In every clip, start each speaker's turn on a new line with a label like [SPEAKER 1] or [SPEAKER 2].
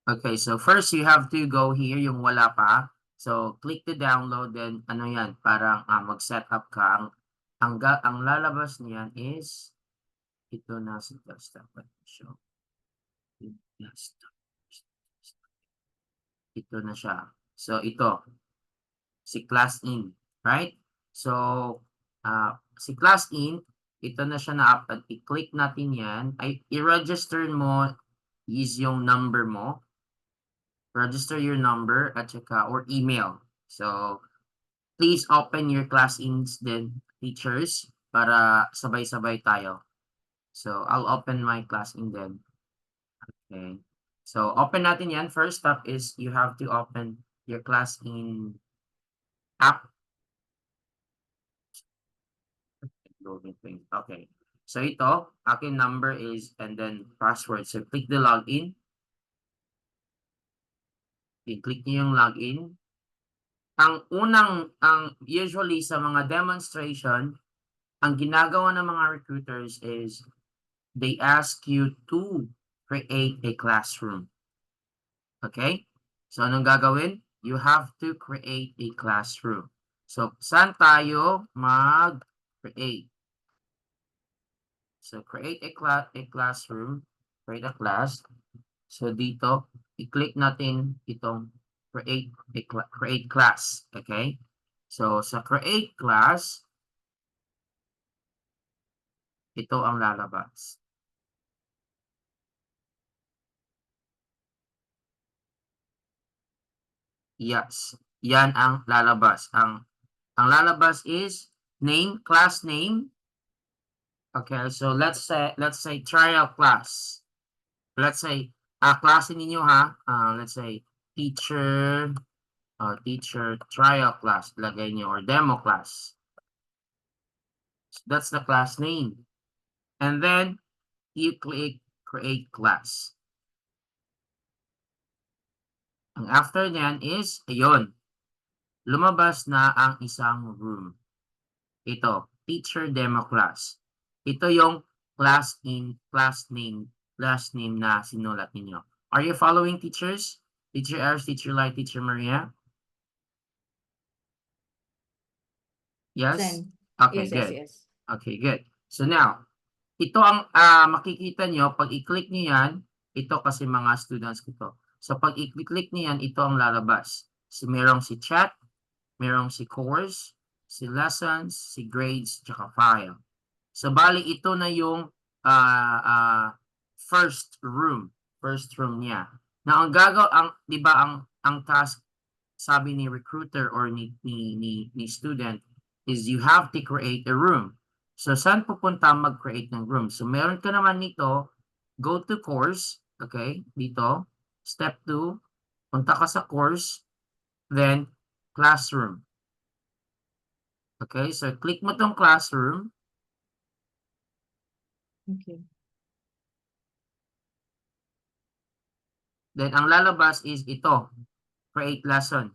[SPEAKER 1] Okay, so first you have to go here, yung wala pa. So, click the download, then ano yan, parang mag-set up ka. Ang lalabas niyan is, ito na sa desktop. So, desktop. Ito na siya. So, ito, si class in, right? So, si class in, ito na siya na-upload. I-click natin yan. I-register mo is yung number mo. Register your number at saka or email. So, please open your class ins then teachers para sabay-sabay tayo. So, I'll open my class in then. Okay. So, open natin yan. First step is you have to open your class in app. Okay. So, ito, aking number is and then password. So, click the login. I-click niyo yung login. Ang usually sa mga demonstration, ang ginagawa ng mga recruiters is they ask you to create a classroom. Okay? So, anong gagawin? You have to create a classroom. So, saan tayo mag-create? So, create a classroom. Create a class. So, dito, i-click natin itong create class. Okay? So, sa create class, ito ang lalabas. Yes, yan ang lalabas. Ang lalabas is name, class name. Okay, so let's say trial class. Let's say klase ninyo ha. Let's say teacher trial class lagay niyo or demo class. So that's the class name. And then you click create class. And after nyan is ayun. Lumabas na ang isang room. Ito, teacher demo class. Ito yung class name na sinulat ninyo. Are you following, teachers? Teacher Aris, Teacher Light, Teacher Maria? Yes?
[SPEAKER 2] Sen.
[SPEAKER 1] Okay,
[SPEAKER 2] Yes, yes,
[SPEAKER 1] good.
[SPEAKER 2] yes.
[SPEAKER 1] Okay, good. So now, ito ang makikita nyo, pag i-click nyo yan, ito kasi mga students ko to. So pag i-click nyo yan, ito ang lalabas. So merong si chat, merong si course, si lessons, si grades, tsaka file. So bali ito na yung first room niya. Na ang ang 'di ba ang task sabi ni recruiter or ni student is you have to create a room. So saan pupunta mag-create ng room? So meron ka naman nito, go to course, okay? Dito, step 2, punta ka sa course, then classroom. Okay, so click mo tong classroom.
[SPEAKER 2] Okay.
[SPEAKER 1] Then ang lalabas is ito, create lesson.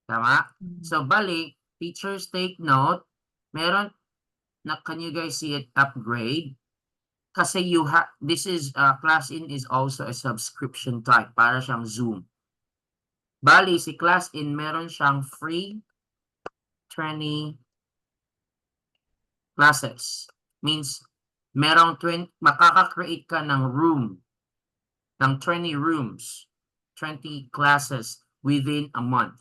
[SPEAKER 1] Tama? So bali, teachers take note, meron can you guys see it upgrade? Kasi this is class in is also a subscription type, para siyang Zoom. Bali, si class in meron siyang free 20 classes. Means merong makaka-create ka ng room, ng 20 rooms, 20 classes within a month.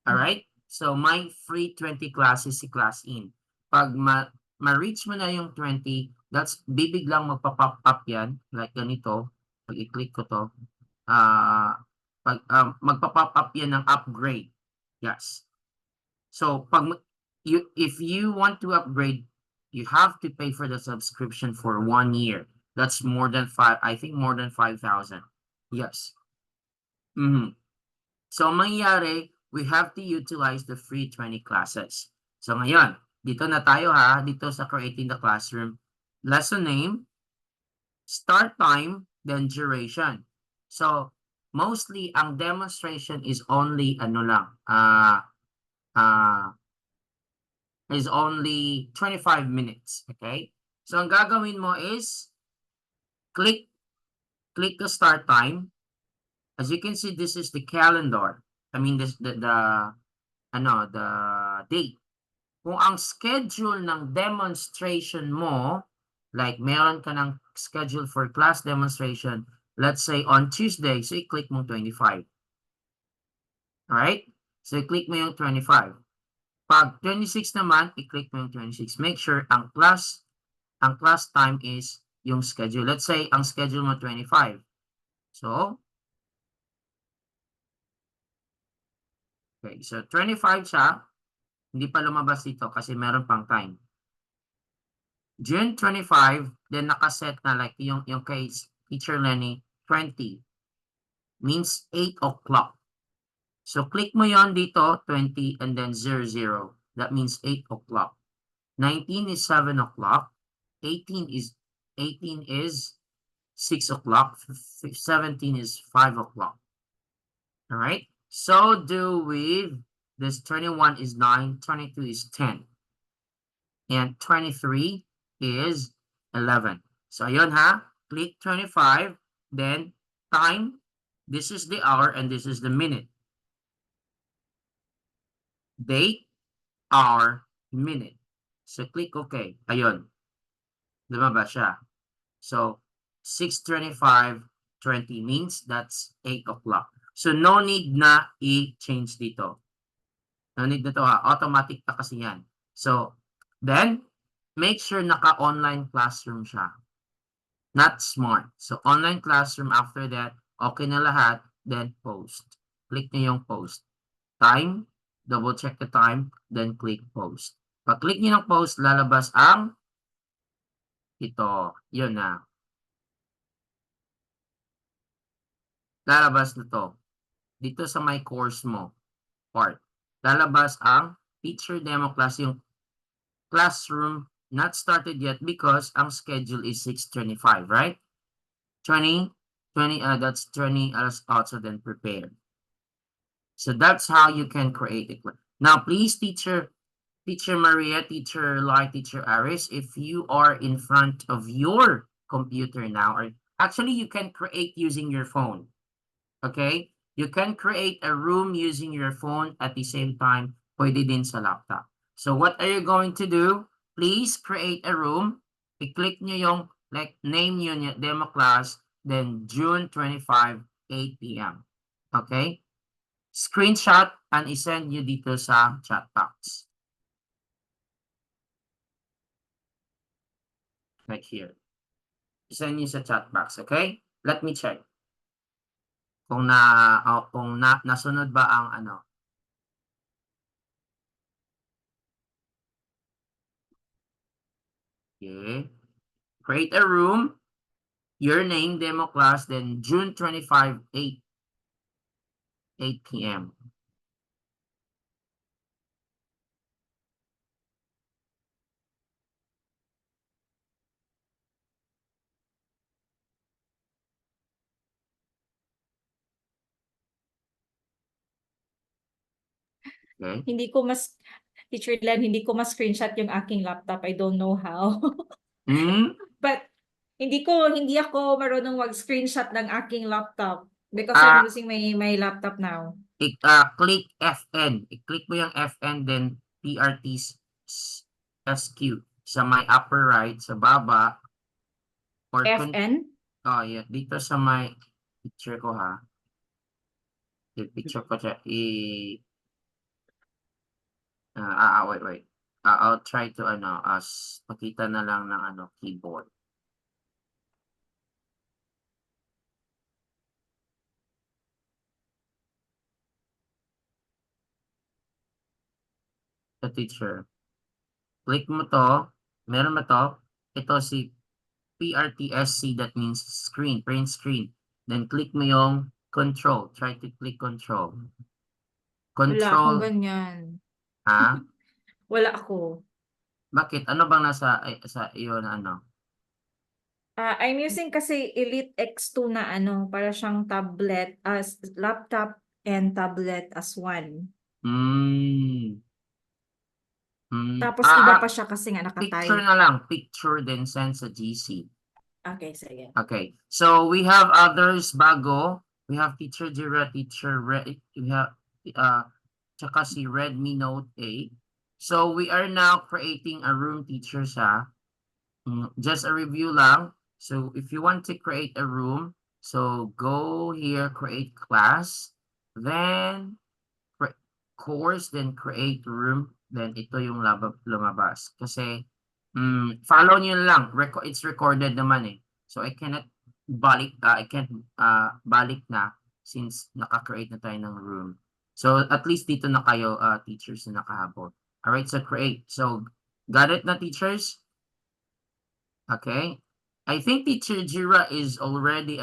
[SPEAKER 1] Alright? So, may free 20 classes si class in. Pag ma-reach mo na yung 20, bibiglang magpa-pop up yan, like ganito. Pag i-click ko to, magpa-pop up yan ng upgrade. Yes. So, if you want to upgrade, you have to pay for the subscription for 1 year. That's more than I think more than 5,000. Yes. So, mangyayari, we have to utilize the free 20 classes. So, ngayon, dito na tayo ha, dito sa creating the classroom. Lesson name, start time, then duration. So, mostly, ang demonstration is only, is only 25 minutes. Okay? So, ang gagawin mo is, click click the start time. As you can see, this is the calendar. I mean, this the date. Kung ang schedule ng demonstration mo, like meron ka ng schedule for class demonstration, let's say on Tuesday, so i-click mo 25. Alright? So i-click mo yung 25. Pag 26 naman, i-click mo yung 26. Make sure ang class time is yung schedule. Let's say ang schedule mo 25. So, okay, so 25 siya. Hindi pa lumabas dito kasi meron pang time. June 25, then nakaset na like yung kay Teacher Lenny, 20 means 8 o'clock. So click mo yon dito, 20 and then 00. That means 8 o'clock. 19 is 7 o'clock. 18 is 6 o'clock. 17 is 5 o'clock. All right? So do with this 21 is 9, 22 is 10. And 23 is 11. So ayun ha, click 25, then time, this is the hour and this is the minute. Date, hour, minute. So click OK. Ayun. Lumabas siya. So 6:25:20 means that's 8 o'clock. So no need na i-change dito. No need na to ha. Automatic na kasi yan. So then, make sure naka-online classroom siya. Not smart. So online classroom, after that, okay na lahat, then post. Click nyo yung post. Time, double check the time, then click post. Pag click nyo ng post, lalabas ang ito. Yun na. Lalabas na to. Dito sa my course mo part. Lalabas ang teacher demo class, yung classroom not started yet because ang schedule is 6:25, right? 20, that's 20 hours also then prepared. So that's how you can create it. Now, please, Teacher Maria, Teacher Lai, Teacher Aris, if you are in front of your computer now, or actually you can create using your phone, okay? You can create a room using your phone at the same time, pwede din sa laptop. So what are you going to do? Please create a room. I-click nyo yung, like, name nyo yung demo class, then June 25, 8 p.m. Okay? Screenshot and isend nyo dito sa chat box. Right here. Isend nyo sa chat box, okay? Let me check. Kung nasunod ba ang ano. Okay. Create a room. Your name, demo class, then June 25, 8 p.m. Okay?
[SPEAKER 2] Teacher Len, hindi ko ma-screenshot yung aking laptop. I don't know how. But hindi ako marunong mag-screenshot ng aking laptop because I'm using my laptop now.
[SPEAKER 1] Click FN. I-click mo yung FN, then PRT SQ sa my upper right, sa baba. Or
[SPEAKER 2] FN?
[SPEAKER 1] Oh, yeah. Dito sa my picture ko ha. Picture ko siya. Wait. I'll try to pakita na lang ng keyboard. The teacher. Click mo to. Meron mo to. Ito si PRTSC, that means screen, print screen. Then click mo yung control. Try to click control.
[SPEAKER 2] Wala akong
[SPEAKER 1] Control.
[SPEAKER 2] ganyan.
[SPEAKER 1] Ha?
[SPEAKER 2] Wala ako.
[SPEAKER 1] Bakit? Ano bang nasa sa iyo na ano?
[SPEAKER 2] I'm using kasi Elite X2 na para siyang tablet, laptop and tablet as one. Tapos iba pa siya kasi nga
[SPEAKER 1] Picture
[SPEAKER 2] naka-type.
[SPEAKER 1] na lang. Picture then send sa GC.
[SPEAKER 2] Okay, sige.
[SPEAKER 1] Okay. So we have others bago. We have Teacher Jira, Teacher Red, we have tsaka si Redmi Note 8. So we are now creating a room, teacher siya. Just a review lang. So if you want to create a room, so go here, create class, then course, then create room, then ito yung lumabas. Kasi follow nyo lang. It's recorded naman eh. So I can't balik na since naka-create na tayo ng room. So at least dito na kayo teachers na nakahabol. Alright, so create. So got it na teachers? Okay. I think Teacher Jira is already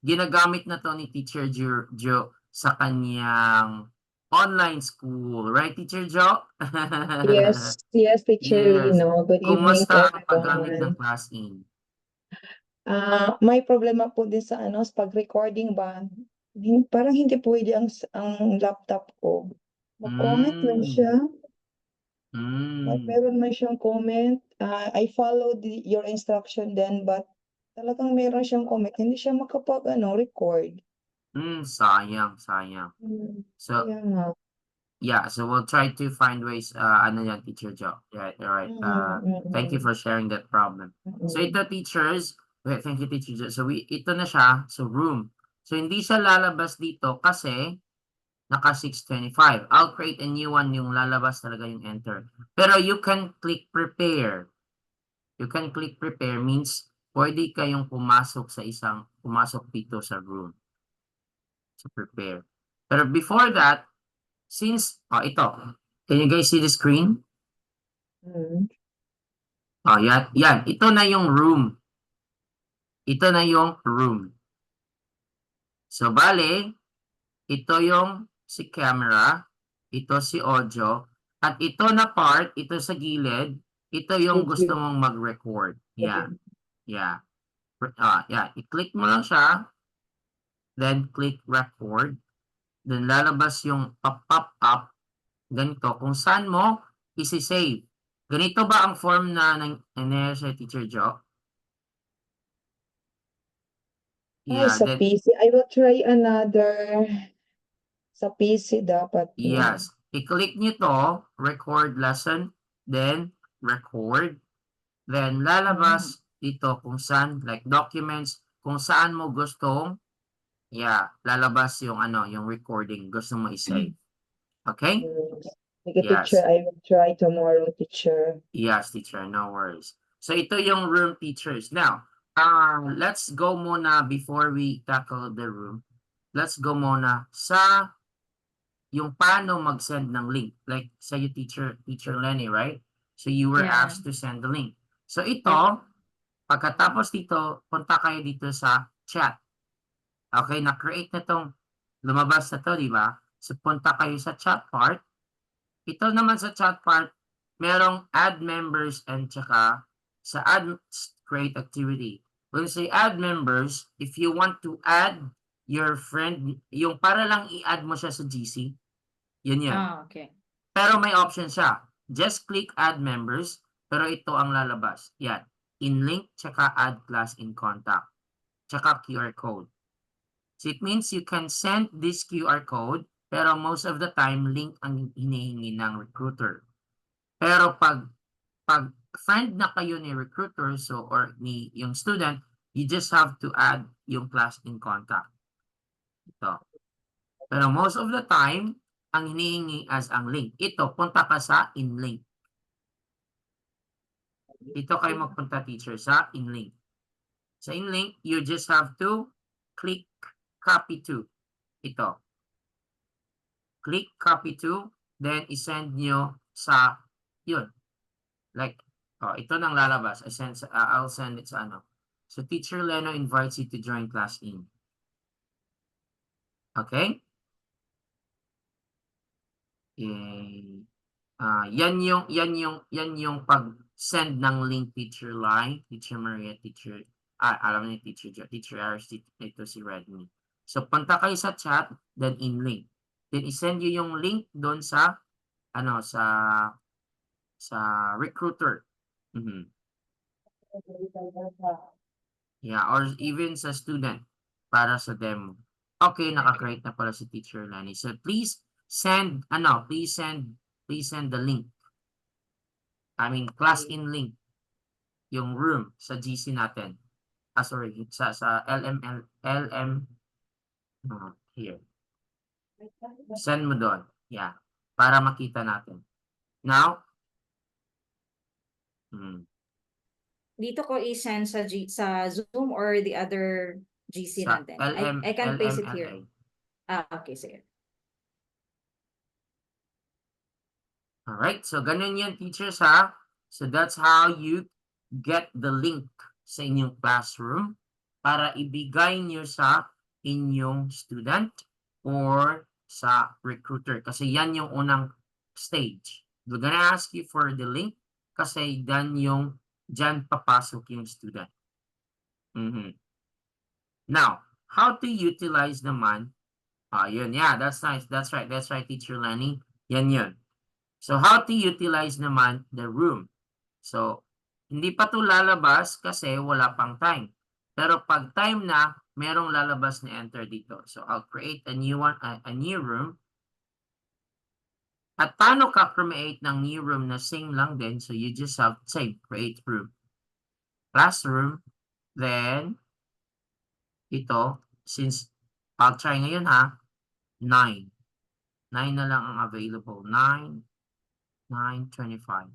[SPEAKER 1] ginagamit na to ni Teacher Jo sa kanyang online school. Right, Teacher Jo?
[SPEAKER 3] Yes, yes, Teacher
[SPEAKER 1] Yes.
[SPEAKER 3] Lino. Good evening
[SPEAKER 1] Kumusta
[SPEAKER 3] to
[SPEAKER 1] ang paggamit ng
[SPEAKER 3] everyone.
[SPEAKER 1] ClassIn?
[SPEAKER 3] May problema po din sa pag-recording ba? Parang hindi pwede ang laptop ko. Mag-comment man siya. Meron man siyang comment. I followed your instruction then, but talagang meron siyang comment. Hindi siya record.
[SPEAKER 1] Sayang. So,
[SPEAKER 3] Kaya nga.
[SPEAKER 1] yeah, so we'll try to find ways, yan, Teacher Jo. Right, all right. Thank you for sharing that problem. So ito, teachers, thank you, Teacher Jo. So ito na siya, so room. So hindi siya lalabas dito kasi naka 625. I'll create a new one, yung lalabas talaga yung enter. Pero you can click prepare. You can click prepare means pwede kayong pumasok dito sa room. So prepare. Pero before that, since, ito, can you guys see the screen? Yan. Ito na yung room. Ito na yung room. So, bale, ito yung si camera, ito si audio, at ito na part, ito sa gilid, ito yung gusto mong mag-record. Yan. Yeah. I-click mo lang siya, then click record, then lalabas yung pop up, ganito, kung saan mo isi-save. Ganito ba ang form na nangyayari sa Teacher Jo? Yeah,
[SPEAKER 3] Sa PC. I will try another. Sa PC dapat.
[SPEAKER 1] Yes. I-click nyo to, record lesson, then record. Then lalabas dito kung saan, like documents, kung saan mo gustong, lalabas yung yung recording gusto mo i-save. Okay?
[SPEAKER 3] Okay, teacher, I will try tomorrow, teacher.
[SPEAKER 1] Yes, teacher, no worries. So ito yung room, teachers. Now, let's go muna before we tackle the room. Let's go muna sa yung paano mag-send ng link. Like sa'yo, Teacher Lenny, right? So you were asked to send the link. So ito, pagkatapos dito, punta kayo dito sa chat. Okay, na-create na tong lumabas na to, di ba? So punta kayo sa chat part. Ito naman sa chat part, merong add members and tsaka sa add create activity. When you say add members, if you want to add your friend, yung para lang i-add mo siya sa GC, yun.
[SPEAKER 2] Okay.
[SPEAKER 1] Pero may option siya. Just click add members, pero ito ang lalabas. Yan. In link, tsaka add class in contact. Tsaka QR code. So it means you can send this QR code, pero most of the time, link ang hinihingi ng recruiter. Pero pag friend na kayo ni recruiter, so or ni yung student, you just have to add yung class in contact. Ito. Pero most of the time, ang hinihingi as ang link. Ito, punta ka sa in-link. Dito kayo magpunta, teacher, sa in-link. Sa in-link, you just have to click copy to. Ito. Click copy to, then isend nyo sa, yun. Like, ito nang lalabas. I'll send it sa ano. So, Teacher Leno invites you to join ClassIn. Okay? Yan yung pag-send ng link, Teacher Lai, Teacher Maria, alam niyo, Teacher Aris, ito si Redmi. So, punta kayo sa chat, then in link. Then, isend nyo yung link doon sa, sa recruiter. Yeah, or even sa student para sa demo. Okay, naka-create na pala si Teacher Lani. So please send please send the link. I mean class in link yung room sa GC natin. Sorry, sa LM here. Send mo doon. Yeah, para makita natin. Now,
[SPEAKER 2] Dito ko i-send sa Zoom or the other GC
[SPEAKER 1] sa
[SPEAKER 2] natin. I can paste it here. Okay, sige.
[SPEAKER 1] Alright, so ganun yan, teachers, ha? So that's how you get the link sa inyong classroom para ibigay nyo sa inyong student or sa recruiter. Kasi yan yung unang stage. They're gonna ask you for the link kasi dyan papasok yung student. Now, how to utilize naman? Yun, yeah, that's nice. That's right, Teacher Lenny. Yan yun. So, how to utilize naman the room? So, hindi pa to lalabas kasi wala pang time. Pero pag time na, merong lalabas na enter dito. So, I'll create a new one, a new room. At paano ka create ng new room na same lang din? So, you just have same, create room. Classroom, then, ito, since, I'll try ngayon ha, 9. 9 na lang ang available. 9, 9:25.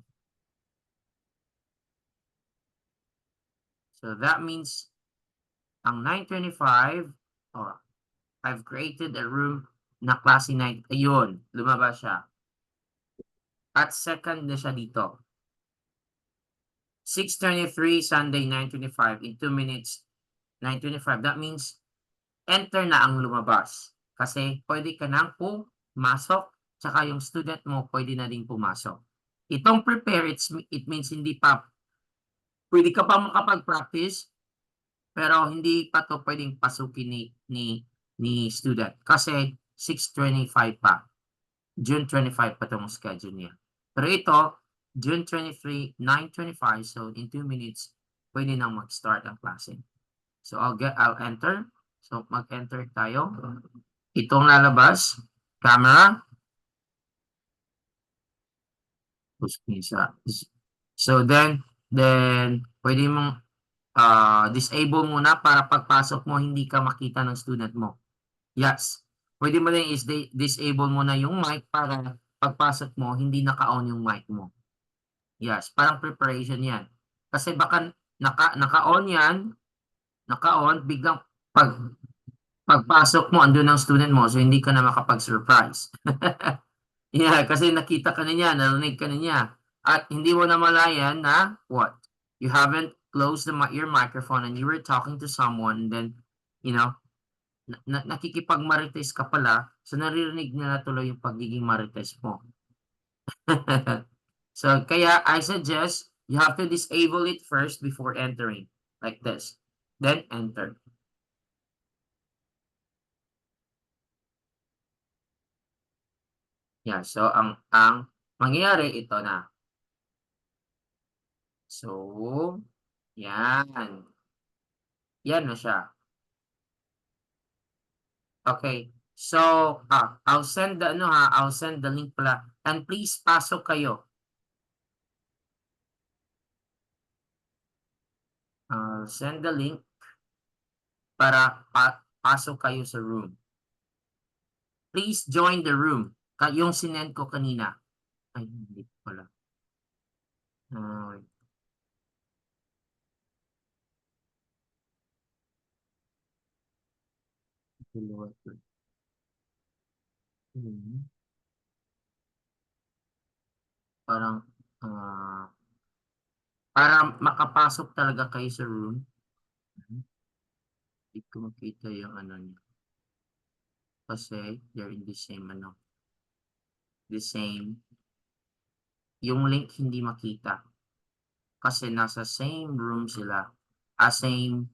[SPEAKER 1] So that means ang 9:25, I've created a room na klase 9. Ayun, lumabas siya. At second na siya dito. 6:23, Sunday, 9:25. In 2 minutes, 9:25. That means enter na ang lumabas. Kasi pwede ka nang pumasok, tsaka yung student mo pwede na din pumasok. Itong prepare, it means hindi pa pwede ka pa makapag-practice, pero hindi pa to pwedeng pasukin ni student. Kasi 6:25 pa. June 25 pa itong schedule niya. Pero ito, June 23, 9:25. So, in 2 minutes, pwede nang mag-start ang klase. So, I'll enter. So, mag-enter tayo. Itong lalabas, camera. So, then, pwede mong disable muna para pagpasok mo, hindi ka makita ng student mo. Yes. Pwede mo din disable muna yung mic para pagpasok mo, hindi naka-on yung mic mo. Yes, parang preparation yan. Kasi baka naka-on yan, naka-on, biglang pagpasok mo, andun ang student mo, so hindi ka na makapag-surprise. Yeah, kasi nakita ka na niya, narinig ka na niya. At hindi mo na malayan na, what? You haven't closed your microphone and you were talking to someone, and then, you know, nakikipag-marites ka pala, so naririnig na tuloy yung pagiging marites mo. So, kaya I suggest you have to disable it first before entering, like this. Then, enter. Yeah, so ang mangyayari ito na. So, yan. Yan na siya. Okay. So, I'll send the I'll send the link pala. And please pasok kayo. I'll send the link para pasok kayo sa room. Please join the room. Yung sinend ko kanina. Ay, hindi pala. Parang, para makapasok talaga kayo sa room. Hindi ko makita yung niya. Kasi, they're in the same, the same. Yung link hindi makita. Kasi nasa same room sila. Same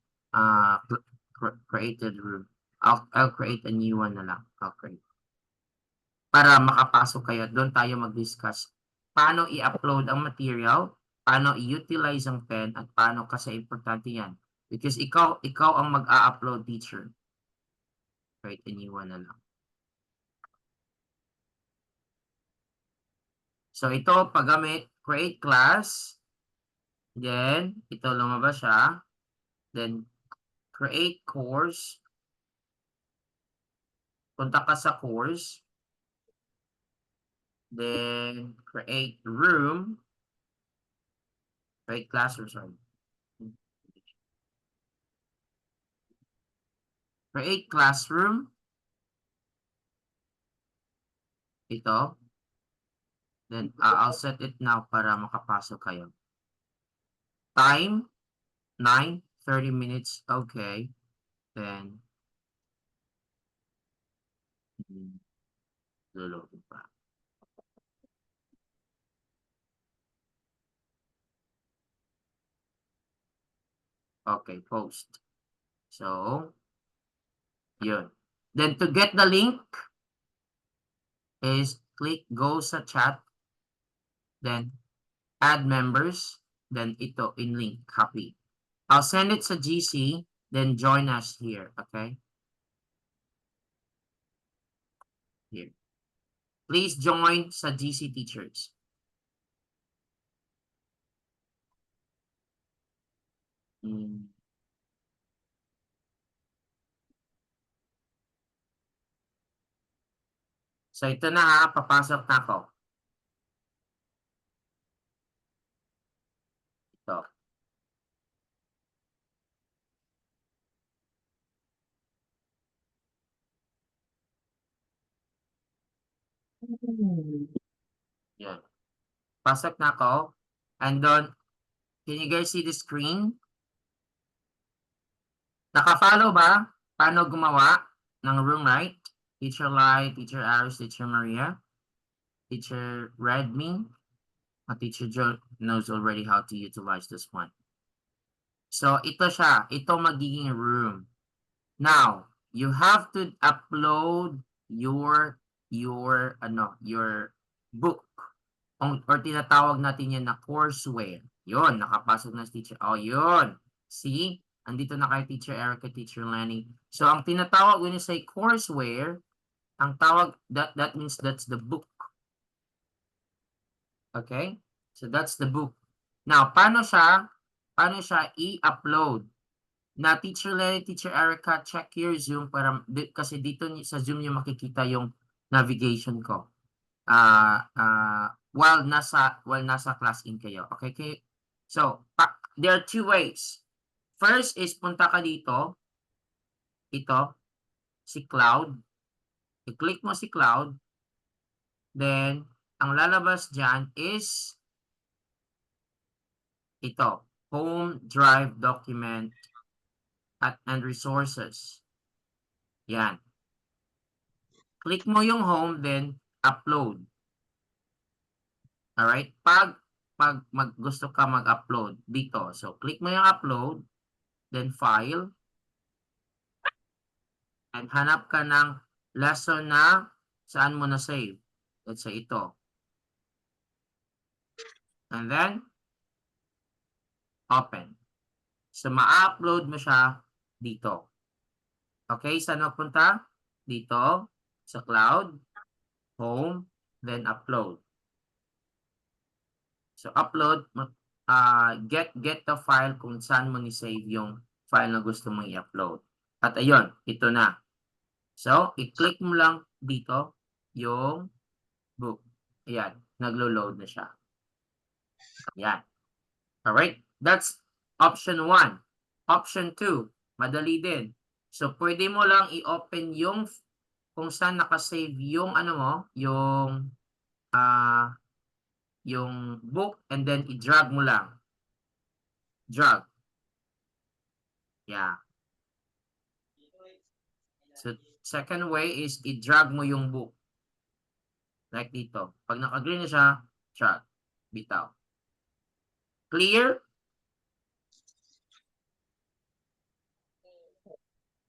[SPEAKER 1] created room. I'll create a new one na lang. I'll create. Para makapasok kayo, doon tayo mag-discuss paano i-upload ang material paano i-utilize ang pen at paano kasi importante yan. Because ikaw ang mag-a-upload, teacher. Right, iniwan na lang. So, ito, paggamit, create class. Then, ito lumabas siya. Then, create course. Punta ka sa course. Then, create room. Create classroom, sorry. Create classroom. Ito. Then, I'll set it now para makapasok kayo. Time, 30 minutes. Okay. Then, lulogin pa. Okay, post. So, yun. Then, to get the link, is click go sa chat, then add members, then ito in link, copy. I'll send it sa GC, then join us here, okay? Here. Please join sa GC teachers. So ito na ha, papasok na ako. Ito. Yan. Pasok na ako. And then, can you guys see the screen? Naka-follow ba? Paano gumawa ng room, right? Teacher Light, Teacher Aris, Teacher Maria, Teacher Redmi, Teacher Joe knows already how to utilize this one. So, ito siya. Ito magiging room. Now, you have to upload your book. Or tinatawag natin yan na courseware. Yun, nakapasok na si teacher. Oh, yun. See? Andito na kay Teacher Erica, Teacher Lenny. So, ang tinatawag when you say courseware, ang tawag, that means that's the book. Okay? So, that's the book. Now, paano siya i-upload? Na Teacher Lenny, Teacher Erica, check your Zoom para, kasi dito sa Zoom yung makikita yung navigation ko. While nasa class in kayo. Okay? So, there are two ways. First is punta ka dito. Ito, si Cloud. I-click mo si Cloud. Then, ang lalabas dyan is ito, Home, Drive, Document, and Resources. Yan. Click mo yung Home, then Upload. Alright? Pag gusto ka mag-upload dito. So, click mo yung Upload, then File, and hanap ka ng lesson na saan mo na-save. Let's say ito. And then, open. So, ma-upload mo siya dito. Okay, saan mapunta? Dito, sa Cloud, Home, then Upload. So, upload, get the file kung saan mo ni-save yung file na gusto mong i-upload. At ayun, ito na. So, i-click mo lang dito yung book. Ayan, naglo-load na siya. Ayan. Alright, that's option 1. Option 2, madali din. So, pwede mo lang i-open yung kung saan nakasave yung yung book and then i-drag mo lang. Drag. Yeah. So, second way is i-drag mo yung book. Like dito. Pag naka-green na siya, drag. Bitaw. Clear?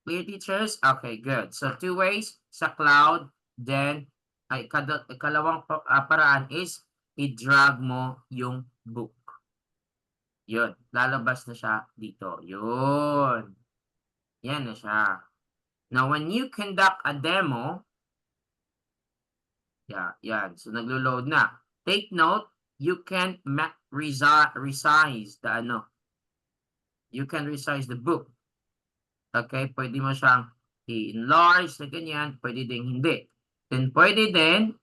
[SPEAKER 1] Clear, teachers? Okay, good. So, two ways. Sa Cloud, then, ikalawang paraan is i-drag mo yung book. Yun, lalabas na siya dito. Yun. Yan na siya. Now, when you conduct a demo, yan. So, naglo-load na. Take note, you can resize the you can resize the book. Okay, pwede mo siyang i-enlarge na ganyan, pwede ding hindi. Then, pwede din,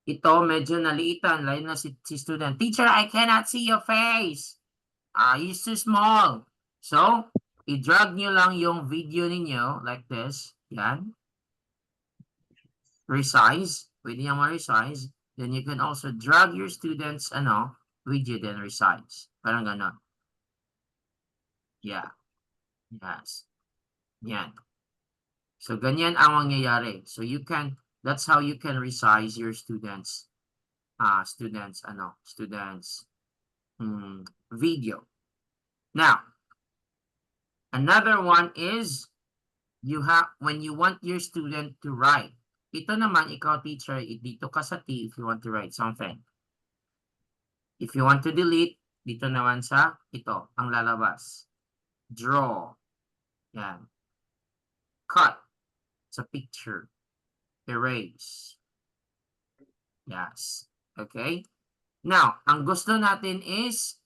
[SPEAKER 1] ito medyo naliitan, lalo na si student. Teacher, I cannot see your face. It's too small. So, i-drag nyo lang yung video ninyo like this. Yan. Resize. Pwede nyo ma-resize. Then you can also drag your students, video then resize. Parang ganon. Yeah. Yes. Yan. So, ganyan ang mangyayari. So, that's how you can resize your students, video. Now, another one is, when you want your student to write. Ito naman, ikaw teacher, dito ka sa T if you want to write something. If you want to delete, dito naman sa ito, ang lalabas. Draw. Yan. Cut. Sa picture. Erase. Yes. Okay? Now, ang gusto natin is,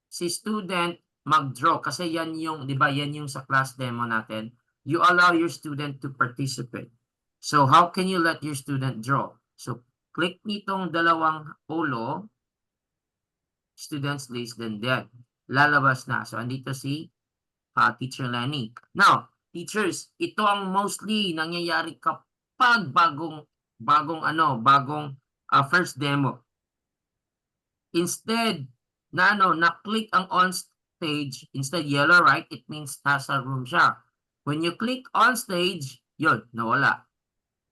[SPEAKER 1] si student mag-draw. Kasi yan yung, di ba, yan yung sa class demo natin. You allow your student to participate. So, how can you let your student draw? So, click nitong dalawang ulo, students list, then lalabas na. So, andito si Teacher Lenny. Now, teachers, ito ang mostly nangyayari kapag bagong first demo. Instead, na-click ang on stage, instead yellow, right? It means nasa room siya. When you click on stage, yun, nawala.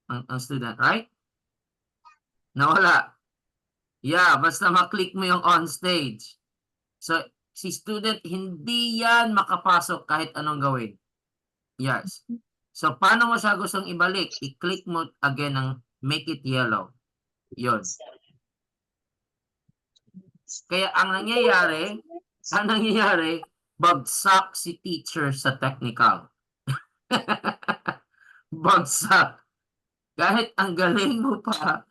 [SPEAKER 1] Ang student, right? Nawala. Yeah, basta maklik mo yung on stage. So, si student, hindi yan makapasok kahit anong gawin. Yes. So, paano mo siya gustong ibalik? I-click mo again ng make it yellow. Yun. Kaya ang nangyayari, bagsak si teacher sa technical. Bagsak. Kahit ang galing mo pa,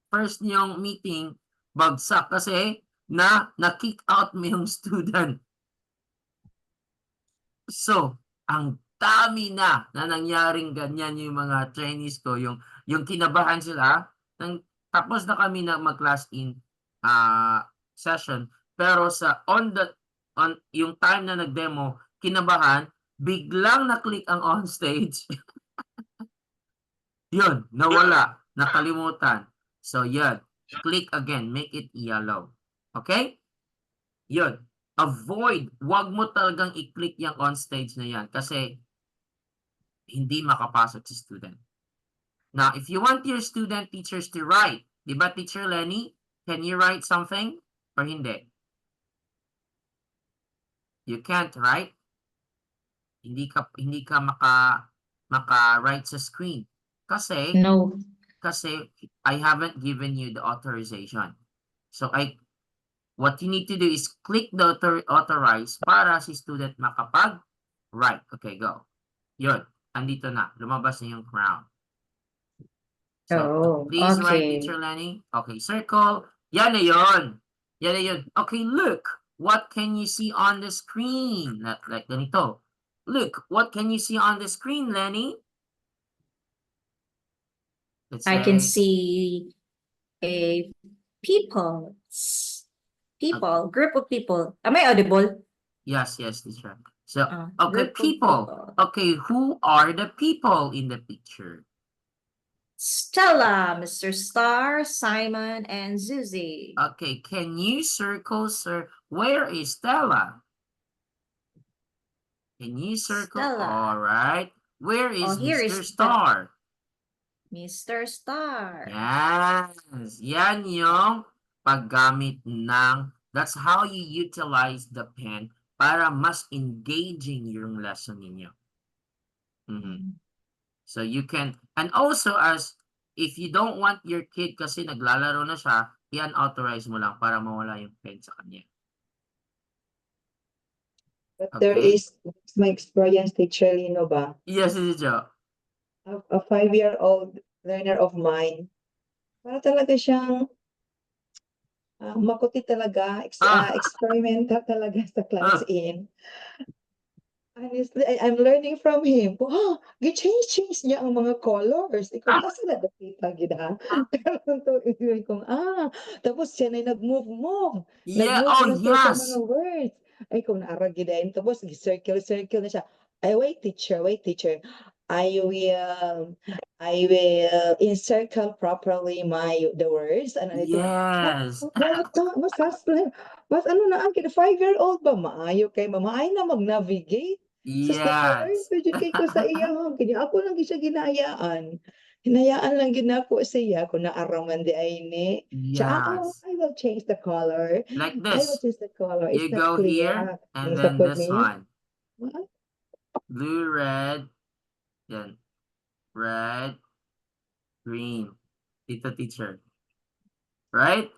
[SPEAKER 1] first niyong meeting, bagsak kasi na-kick out mo yung student. So, ang dami na nangyaring ganyan yung mga trainees ko, yung kinabahan sila, tapos na kami na mag-class in session, pero yung time na nag-demo, kinabahan, biglang na-click ang on stage. Yun, nawala, nakalimutan. So, yun, click again, make it yellow. Okay? Yun, wag mo talagang i-click yung on stage na yan kasi hindi makapasok si student. Now, if you want your student teachers to write, di ba Teacher Lenny, can you write something or hindi? You can't, right? Hindi ka maka-write sa screen. Kasi,
[SPEAKER 2] No.
[SPEAKER 1] Kasi I haven't given you the authorization. So, what you need to do is click the authorize para si student makapag-write. Okay, go. Yun, andito na. Lumabas na yung crown. So, please write, Teacher Lenny. Okay, circle. Yan na yun. Yan na yun. Okay, look. What can you see on the screen? Like ganito. Look, what can you see on the screen, Lenny?
[SPEAKER 2] I can see people, group of people. Am I audible?
[SPEAKER 1] Yes, teacher. So, okay, people. Okay, who are the people in the picture?
[SPEAKER 2] Stella, Mr. Star, Simon, and Zuzi.
[SPEAKER 1] Okay, can you circle, sir? Where is Stella? Can you circle?
[SPEAKER 2] Stella.
[SPEAKER 1] All right. Where is
[SPEAKER 2] here
[SPEAKER 1] Mr.
[SPEAKER 2] is
[SPEAKER 1] Star?
[SPEAKER 2] Mr. Star.
[SPEAKER 1] Yes. Yan yung paggamit ng, that's how you utilize the pen para mas engaging yung lesson ninyo. So you can, and also if you don't want your kid kasi naglalaro na siya, i-unauthorize mo lang para mawala yung pen sa kanya.
[SPEAKER 3] But there
[SPEAKER 1] Okay?
[SPEAKER 3] is my experience, Teacher Lino ba?
[SPEAKER 1] Yes, Teacher Jo.
[SPEAKER 3] A 5-year-old learner of mine, para talaga siyang makuti talaga, experimental talaga sa class in. Honestly, I'm learning from him. Gi-change niya ang mga colors. Ikaw, asa na dapita gina? Karon to, ingon kong, tapos siya na nag-move.
[SPEAKER 1] Yeah,
[SPEAKER 3] Nag-move
[SPEAKER 1] oh
[SPEAKER 3] na siya sa
[SPEAKER 1] yes.
[SPEAKER 3] mga words. Ay, kung naara gidain. Tapos, circle na siya. Ay, wait, teacher. I will encircle properly the words. Ano nito?
[SPEAKER 1] Yes.
[SPEAKER 3] Mas hustler. Mas ano na, ang 5-year-old ba? Maayo kay mamay na mag-navigate. Sus naka-learn
[SPEAKER 1] Yes.
[SPEAKER 3] pa jud kay ko sa iya kanya ako lang siya ginahayaan. Hinayaan lang gid nako siya kung naaraman di ay ni. Siya,
[SPEAKER 1] Yes.
[SPEAKER 3] I will change the color.
[SPEAKER 1] Like
[SPEAKER 3] I will
[SPEAKER 1] this.
[SPEAKER 3] change the color. It's
[SPEAKER 1] You
[SPEAKER 3] not
[SPEAKER 1] go
[SPEAKER 3] clear.
[SPEAKER 1] here and
[SPEAKER 3] Sa
[SPEAKER 1] then
[SPEAKER 3] pod
[SPEAKER 1] this
[SPEAKER 3] niya.
[SPEAKER 1] one. Blue, red, yan. Red, green. Dito, teacher. Right?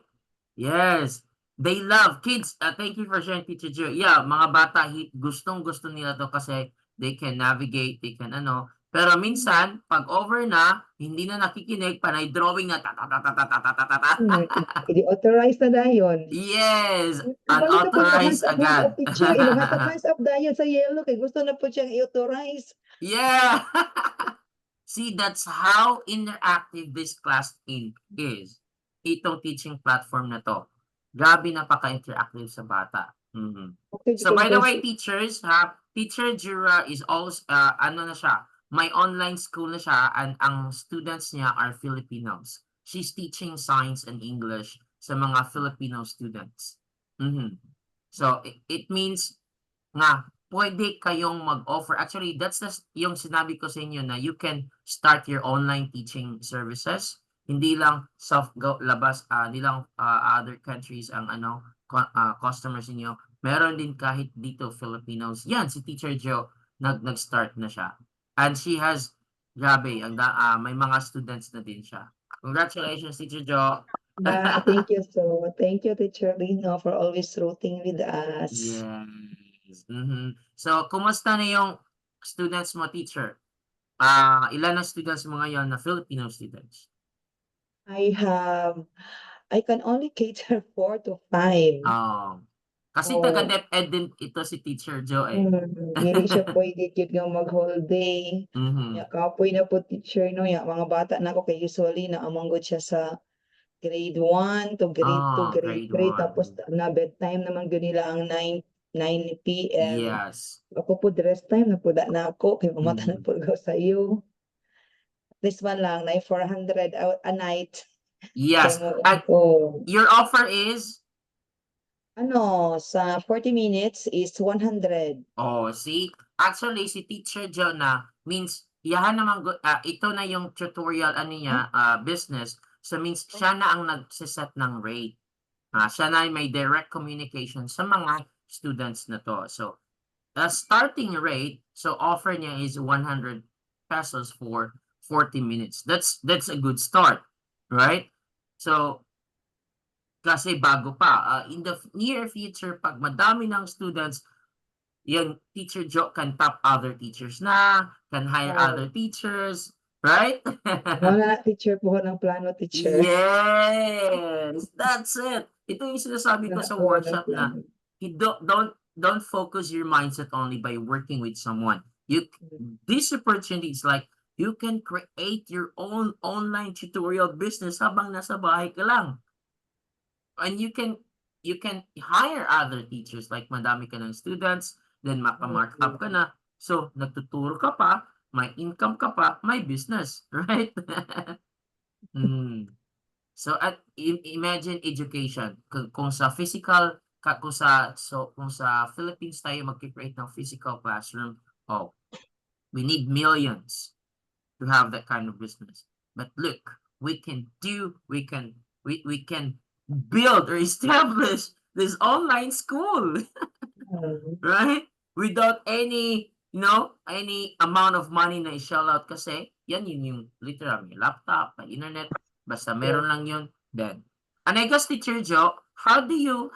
[SPEAKER 1] Yes. They love kids. Thank you for sharing, Teacher Jo. Yeah, mga bata, gustong-gusto nila to kasi they can navigate, they can ano. Pero minsan, pag over na, hindi na nakikinig, panay drawing na ta ta ta ta ta ta ta ta ta ta.
[SPEAKER 3] I-authorize na dayon.
[SPEAKER 1] Yes,
[SPEAKER 3] Balik na po sa
[SPEAKER 1] unauthorized
[SPEAKER 3] hands
[SPEAKER 1] agad.
[SPEAKER 3] up teacher. Inuhatag hands up dayon sa yellow kay gusto na po siyang i-authorize.
[SPEAKER 1] Yeah. See, that's how interactive this class is. Itong teaching platform na to. Grabe napaka-interactive sa bata. Mhm.
[SPEAKER 3] Okay,
[SPEAKER 1] So by the way,
[SPEAKER 3] kasi
[SPEAKER 1] teachers, Teacher Jura is also, ano na siya, may online school na siya and ang students niya are Filipinos. She's teaching science and English sa mga Filipino students. Mhm. So it means nga pwede kayong mag-offer. Actually, that's yung sinabi ko sa inyo na you can start your online teaching services. Hindi lang labas, hindi lang other countries ang customers niyo. Meron din kahit dito Filipinos. Yan, si Teacher Jo, nag-start na siya. And she has, grabe, may mga students na din siya. Congratulations, Teacher Jo.
[SPEAKER 3] thank you, Teacher Lino, for always rooting with us.
[SPEAKER 1] Yes. So, kumusta na yung students mo, teacher? Ilan ang students mo ngayon na Filipino students?
[SPEAKER 3] I can only cater 4 to 5.
[SPEAKER 1] Kasi taga DepEd din ito si Teacher Jo eh.
[SPEAKER 3] Dili siya pwede gyud nga mag-whole day.
[SPEAKER 1] Mhm.
[SPEAKER 3] Ya kapoy na po teacher no ya mga bata na ako kay usually na among siya sa grade 1 to grade 2, grade
[SPEAKER 1] grade
[SPEAKER 3] 3
[SPEAKER 1] 1.
[SPEAKER 3] tapos na bedtime naman gyud nila ang 9 PM.
[SPEAKER 1] Yes.
[SPEAKER 3] Ako po rest time na po na ako kay mamata na
[SPEAKER 1] Mhm.
[SPEAKER 3] po ko sa iyo. This one lang na 400 a night.
[SPEAKER 1] Yes.
[SPEAKER 3] Kay mo
[SPEAKER 1] At your offer is?
[SPEAKER 3] sa 40 minutes is 100.
[SPEAKER 1] Oh, see? Actually, si Teacher Jo na means yahan naman ito na yung tutorial niya, business. So means siya na ang nagse-set ng rate. Siya na may direct communication sa mga students na to. So, the starting rate, so offer niya is 100 pesos for 40 minutes. That's a good start, right? So, kasi bago pa, in the near future, pag madami ng students, yung Teacher Jo can top other teachers na, can hire other teachers, right?
[SPEAKER 3] Wala teacher po ng plano, teacher.
[SPEAKER 1] Yes, that's it. Ito yung sinasabi ko sa workshop na don't focus your mindset only by working with someone. This opportunity is like you can create your own online tutorial business habang nasa bahay ka lang. And you can hire other teachers like madami ka ng students, then mapa-mark up ka na. So, nagtuturo ka pa, may income ka pa, may business, right? So, imagine education. Kung sa physical, kung sa Philippines tayo mag-create ng physical classroom, we need millions to have that kind of business. But look, we can build or establish this online school, right? Without any amount of money na i-shell out kasi yan yung literal, may laptop, may internet, basta meron lang yun, then And I guess Teacher Joe, how do you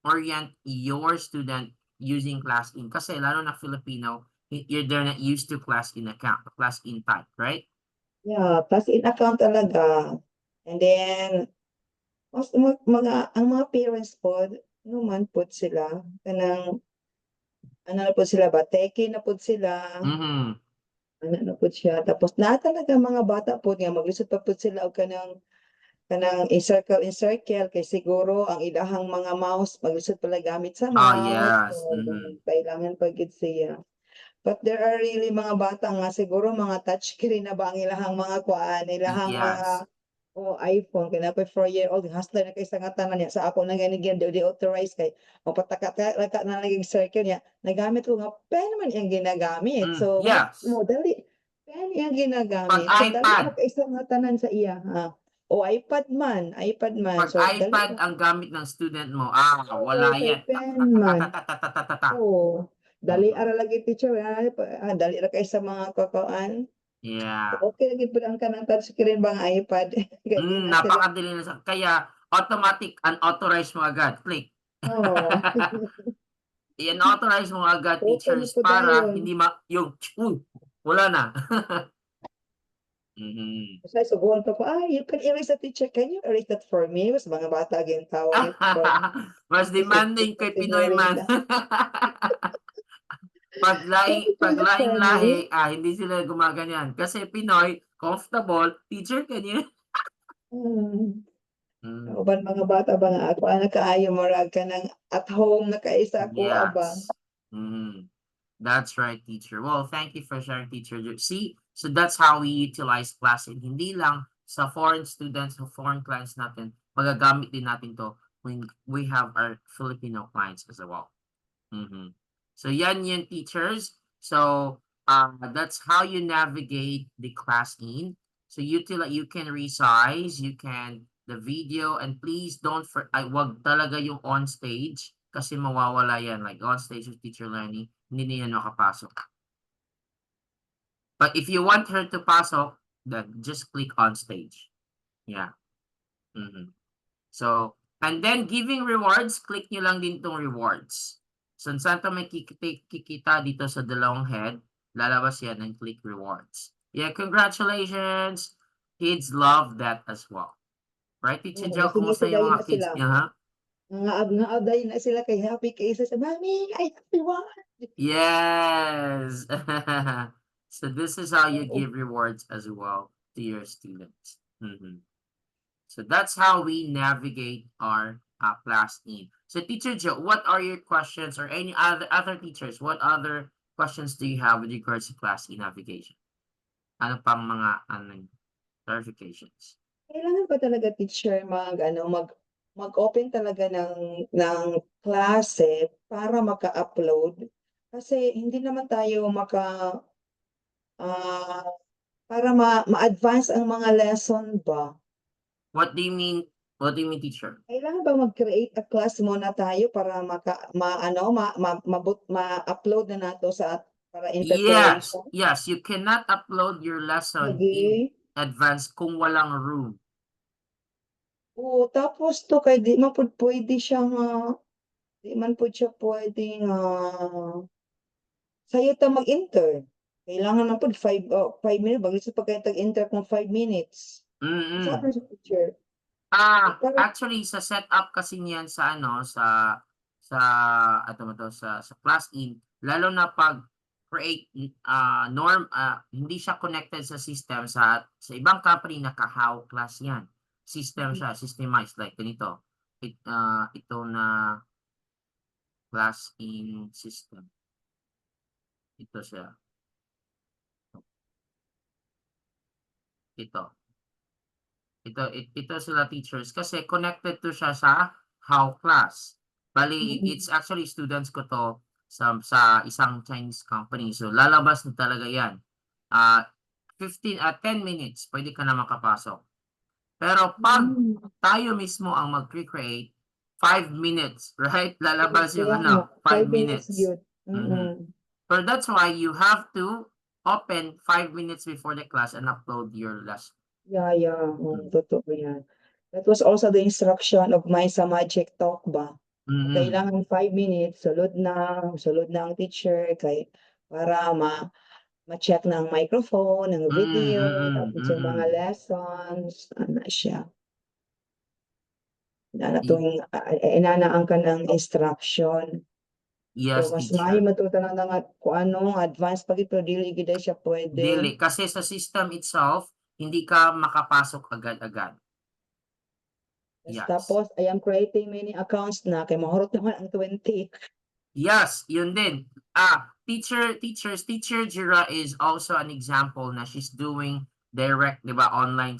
[SPEAKER 1] orient your student using class in? Kasi lalo na Filipino, they're not used to class in type, right?
[SPEAKER 3] Yeah, plus in account talaga. And then, ang mga parents po, naman po sila, kanang, ano na po sila ba, teki na po sila,
[SPEAKER 1] Mm-hmm.
[SPEAKER 3] ano na po siya. Tapos na talaga mga bata po nga, maglisod pa po sila og kanang in circle kay siguro ang ilahang mga mouse maglisod pala gamit sa
[SPEAKER 1] Oh,
[SPEAKER 3] mouse.
[SPEAKER 1] yes.
[SPEAKER 3] So,
[SPEAKER 1] Mm-hmm.
[SPEAKER 3] kailangan pa gid siya. But there are really mga bata nga siguro mga touchscreen na ba ang ilahang mga kuan, ilahang
[SPEAKER 1] Yes.
[SPEAKER 3] mga iPhone kay napay 4-year-old hustler na kay sa nga tanan niya sa ako na gani di authorize kay o pataka na naging circle niya nagamit ko nga pen man iyang ginagamit. So
[SPEAKER 1] Yes.
[SPEAKER 3] mo dali pen iyang
[SPEAKER 1] Pag
[SPEAKER 3] ginagamit. So dali
[SPEAKER 1] iPad,
[SPEAKER 3] na kay sa nga tanan sa iya ha. O iPad man.
[SPEAKER 1] pag
[SPEAKER 3] So dali
[SPEAKER 1] iPad
[SPEAKER 3] na.
[SPEAKER 1] ang gamit ng student mo, wala
[SPEAKER 3] Oo, kay
[SPEAKER 1] yan.
[SPEAKER 3] pen man. Oo. Dali
[SPEAKER 1] Mhm.
[SPEAKER 3] ara lagi teacher dali ra kay sa mga kakuan.
[SPEAKER 1] Yeah.
[SPEAKER 3] Okay lagi pud ang kanang touchscreen ba nga iPad kay di na sila.
[SPEAKER 1] Napakadali na kaya automatic unauthorized mo agad, click.
[SPEAKER 3] Oo.
[SPEAKER 1] I-authorize mo agad
[SPEAKER 3] Open na
[SPEAKER 1] teachers
[SPEAKER 3] po
[SPEAKER 1] para
[SPEAKER 3] dayon.
[SPEAKER 1] hindi wala na. Mhm.
[SPEAKER 3] Basta subuhan pa ko, you can erase the teacher. Can you erase that for me? Mas mga bata aging tawag it for
[SPEAKER 1] Mas demanding kay Pinoy man.
[SPEAKER 3] senyorita. Can you
[SPEAKER 1] Pag
[SPEAKER 3] do that
[SPEAKER 1] laing
[SPEAKER 3] for
[SPEAKER 1] lahi,
[SPEAKER 3] me?
[SPEAKER 1] hindi sila gumaganyan. Kasi Pinoy, comfortable, teacher can you?
[SPEAKER 3] Hmm.
[SPEAKER 1] Mm,
[SPEAKER 3] Uban mga bata ba nga ako, kaayo marag ka ng at home na kaisa ko aba.
[SPEAKER 1] yes. Mm, that's right, teacher. Well, thank you for sharing, teacher. See, so that's how we utilize class. And hindi lang sa foreign students, sa foreign clients natin, magagamit din natin to when we have our Filipino clients as well. Mhm. So yan yun, teachers. So that's how you navigate the class in. So you can resize, you can the video, and please don't wag talaga yung on stage kasi mawawala yan. Like on stage with teacher learning, hindi na yan makapasok. But if you want her to pasok, then just click on stage. Yeah. Mhm. So, and then giving rewards, click nyo lang din tong rewards. So, saan to may kikita dito sa dalawang head, lalabas yan and click rewards. Yeah, congratulations! Kids love that as well. Right, Teacher
[SPEAKER 3] Oo,
[SPEAKER 1] Joe?
[SPEAKER 3] sige
[SPEAKER 1] Kumusta yung
[SPEAKER 3] dayon
[SPEAKER 1] mga
[SPEAKER 3] na
[SPEAKER 1] kids
[SPEAKER 3] sila.
[SPEAKER 1] niya, ha?
[SPEAKER 3] Nga dayon na sila kay happy kay isa sa mami, I happy one.
[SPEAKER 1] Yes! So, this is how you
[SPEAKER 3] Oo.
[SPEAKER 1] give rewards as well to your students. Mhm. So that's how we navigate our class in. So Teacher Joe, what are your questions or any other teachers? What other questions do you have with regards to class in navigation? Ano pang mga clarifications?
[SPEAKER 3] Kailangan ba talaga teacher mag-open talaga ng klase para maka-upload? Kasi hindi naman tayo ah, para ma-advance ang mga lesson ba?
[SPEAKER 1] What do you mean? What do you mean, teacher?
[SPEAKER 3] Kailangan ba mag-create a class muna tayo para ma-upload na nato para in
[SPEAKER 1] Yes,
[SPEAKER 3] preparation?
[SPEAKER 1] yes. You cannot upload your lesson in
[SPEAKER 3] Lagi.
[SPEAKER 1] advance kung walang room.
[SPEAKER 3] Oo, tapos to kay di man pud puwede siya nga di man pud siya puwedeng, sayo ta mag-enter. Kailangan man pud 5 minutes baglis pa kayo tag-enter kung 5 minutes. Unsa
[SPEAKER 1] Mm-mm.
[SPEAKER 3] man siya teacher? Parang
[SPEAKER 1] Actually sa setup kasi niyan sa sa ano mo 'to sa class in lalo na pag create hindi siya connected sa system sa ibang company naka-how class 'yan. System siya, systemized like ganito. Ito na class in system. Ito siya. Ito. Ito sila teachers kasi connected to siya sa how class. Bali, it's actually students ko to sa isang Chinese company. So, lalabas na talaga yan. 10 minutes, pwede ka na makapasok. Pero pag tayo mismo ang mag-create, 5 minutes, right? Lalabas yung
[SPEAKER 3] kaya nga
[SPEAKER 1] 5
[SPEAKER 3] 5 minutes
[SPEAKER 1] minutes.
[SPEAKER 3] gyud.
[SPEAKER 1] Mhm. So that's why you have to open 5 minutes before the class and upload your lesson.
[SPEAKER 3] Yeah,
[SPEAKER 1] Mm.
[SPEAKER 3] totoo yan. That was also the instruction of my sa Magic Talk ba?
[SPEAKER 1] Mm.
[SPEAKER 3] Kailangan 5 minutes, sulod na ang teacher kay para ma-check na ang microphone, ang video, tapos yung mga lessons, ano siya. Inanaan ka ng instruction. So,
[SPEAKER 1] Yes,
[SPEAKER 3] mas maayo
[SPEAKER 1] teacher.
[SPEAKER 3] matuto na nga kung ano, advance pa gito, dili gid siya pwede.
[SPEAKER 1] Dili. Kasi sa system itself, hindi ka makapasok agad-agad. Yes.
[SPEAKER 3] Tapos, I am creating many accounts na, kay mahurot naman ang 20.
[SPEAKER 1] Yes, yun din. Teacher Jira is also an example na she's doing direct, di ba, online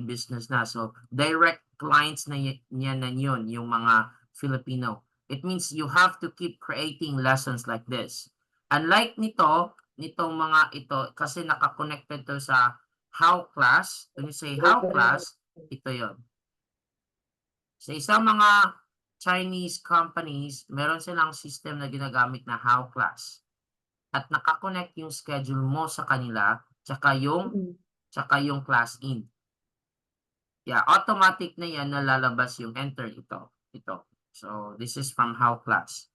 [SPEAKER 1] business na. So, direct clients na niya na yun, yung mga Filipino. It means you have to keep creating lessons like this. Unlike nitong mga ito, kasi naka-connected to sa How Class. When you say How Class, ito yon. Sa isang mga Chinese companies, meron silang system na ginagamit na How Class. At nakakonect yung schedule mo sa kanila, tsaka yung class in. Yeah, automatic na yan na lalabas yung enter ito. So, this is from How Class.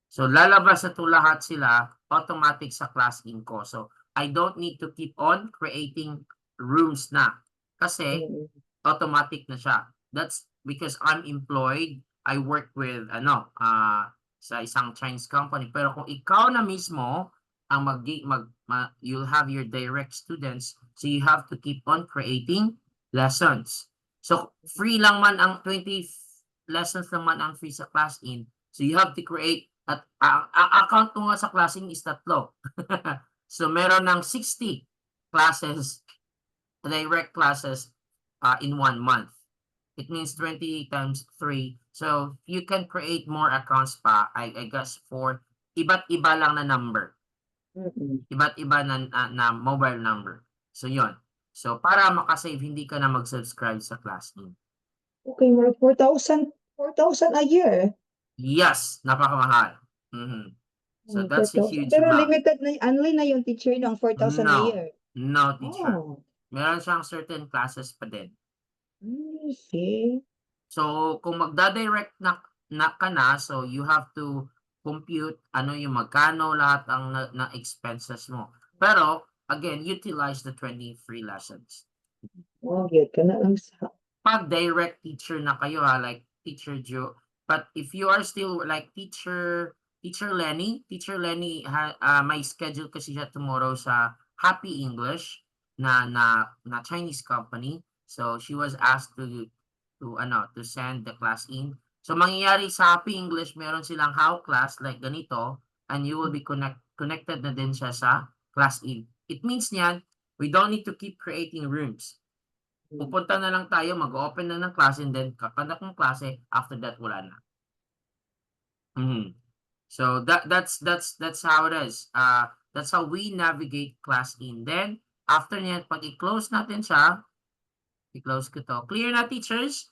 [SPEAKER 1] So, lalabas na ito lahat sila, automatic sa class in ko. So, I don't need to keep on creating rooms na. Kasi, automatic na siya. That's because I'm employed. I work with, sa isang Chinese company. Pero kung ikaw na mismo, ang you'll have your direct students, so you have to keep on creating lessons. So, free lang man ang 20 lessons naman ang free sa class in. So, you have to create at ang account ko nga sa classing is 3. So, meron ng 60 classes, direct classes in 1 month. It means 20 times 3. So, you can create more accounts pa, I guess, for iba't iba lang na number. Iba't iba na mobile number. So, yon. So, para makasave, hindi ka na mag-subscribe sa ClassIn.
[SPEAKER 3] Okay, more 4,000 a year.
[SPEAKER 1] Yes, napakamahal. So, that's a
[SPEAKER 3] 4,000.
[SPEAKER 1] huge
[SPEAKER 3] Pero
[SPEAKER 1] amount.
[SPEAKER 3] limited na, only na yung teacher ng 4,000 a year.
[SPEAKER 1] No, teacher.
[SPEAKER 3] Oh,
[SPEAKER 1] Meron siyang certain classes pa din.
[SPEAKER 3] see.
[SPEAKER 1] So, kung magda-direct na ka na, so you have to compute ano yung magkano lahat ang na expenses mo. Pero, again, utilize the 20 free lessons.
[SPEAKER 3] Oh, good ka na lang sa.
[SPEAKER 1] Pag direct teacher na kayo like Teacher Joe, but if you are still like Teacher Lenny may schedule kasi siya tomorrow sa Happy English na Chinese company. So she was asked to send the class in. So mangyayari sa Happy English, meron silang How Class like ganito, and you will be connected na din siya sa class in. It means niyan, we don't need to keep creating rooms. Pupunta na lang tayo, mag-open na ng klase, and then kakandak ng klase, after that, wala na. So, that's how it is. That's how we navigate class in. Then, after niyan, pag i-close natin siya, i-close ko to. Clear na, teachers?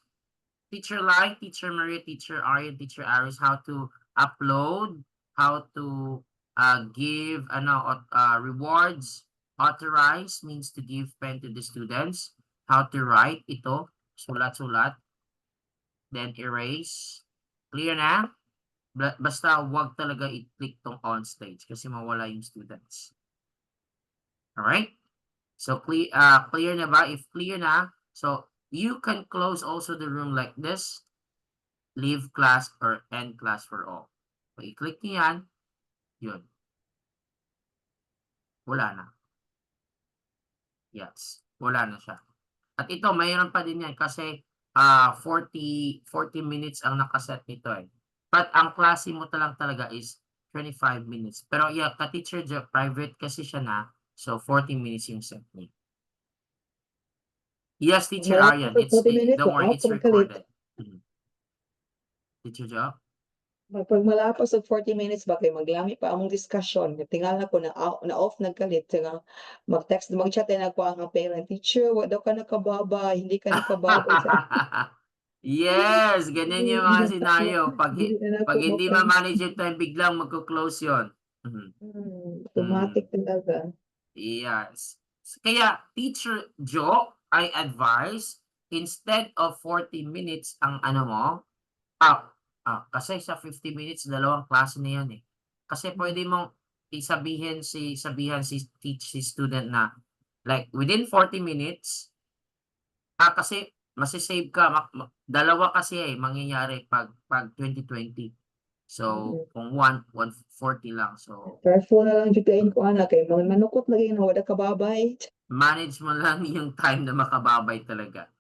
[SPEAKER 1] Teacher Lai, Teacher Maria, Teacher Arya, Teacher Aris, how to upload, how to give rewards. Authorize means to give pen to the students. How to write ito, sulat-sulat. Then erase. Clear na? Basta wag talaga i-click tong on stage kasi mawala yung students. Alright? So clear na ba? If clear na, so you can close also the room like this. Leave class or end class for all. So i-click niyo yan, yun. Wala na. Yes, wala na siya. At ito, mayroon pa din yan kasi 40 minutes ang nakaset nito eh. But ang klase mo talaga is 25 minutes. Pero yeah, ka-teacher private kasi siya na, so 40 minutes yung set niya. Yes, Teacher Aryan, don't worry, it's recorded. Teacher Jo?
[SPEAKER 3] Pag malapas og 40 minutes ba kay maglami pa among discussion, tingala ko na off nagkalit nga mag-text mag-chat na ako ang parent teacher, wa daw ka nakababa, hindi ka nakababa sa.
[SPEAKER 1] Yes, ganyan yung mga senaryo. Pag hindi ma-manage yung time, biglang magko-close yun.
[SPEAKER 3] Automatic talaga.
[SPEAKER 1] Yes. Kaya, Teacher Jo, I advise, instead of 40 minutes ang ano mo, kasi sa 50 minutes, dalawang klase na yan eh. Kasi pwede mong sabihan si student na, like, within 40 minutes, kasi mase-save ka, dalawa kasi mangyayari pag 2020. So, kung 140 lang. So,
[SPEAKER 3] Careful na lang jud kain ko ana kay manukot lagi na wala kababay.
[SPEAKER 1] manage mo lang yung time na makababay talaga.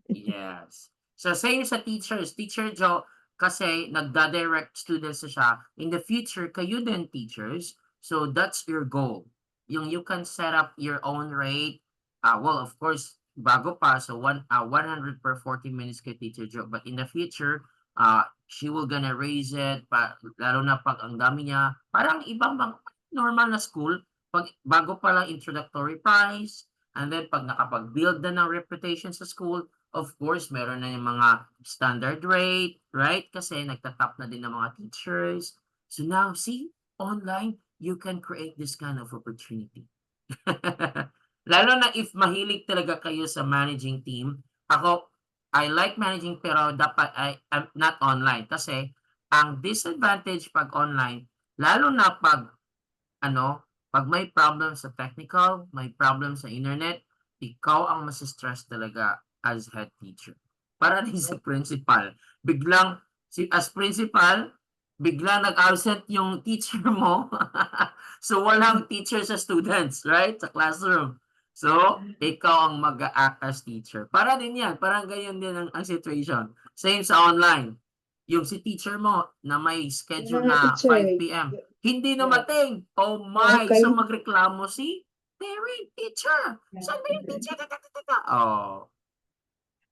[SPEAKER 1] Yes. So, same sa teachers. Teacher Joe, kasi nagda-direct students na siya. In the future, kayo din teachers. So, that's your goal. You can set up your own rate. Well, of course, bago pa, so 100 per 40 minutes kay Teacher Joe. But in the future, she will gonna raise it, lalo na pag ang dami niya. Parang ibang normal na school, bago pa lang introductory price, and then pag nakapag-build na ng reputation sa school, of course, meron na yung mga standard rate, right? Kasi nagtatap na din ng mga teachers. So now, see, online, you can create this kind of opportunity. Lalo na if mahilig talaga kayo sa managing team. Ako, I like managing pero dapat I'm not online. Kasi ang disadvantage pag online, lalo na pag pag may problem sa technical, may problem sa internet, ikaw ang masi-stress talaga as head teacher. Para rin sa principal. Biglang, as principal, biglang nag-absent yung teacher mo. So, walang teacher sa students, right? Sa classroom. So, ikaw ang mag-a-act as teacher. Para din yan. Parang ganyan din ang situation. Same sa online. Yung si teacher mo na may schedule
[SPEAKER 3] Mga
[SPEAKER 1] na
[SPEAKER 3] teacher,
[SPEAKER 1] 5 p.m. Hindi
[SPEAKER 3] yeah.
[SPEAKER 1] dumating. Oh my!
[SPEAKER 3] Okay.
[SPEAKER 1] So magreklamo si parent, teacher. Saan ba yung teacher? Oh.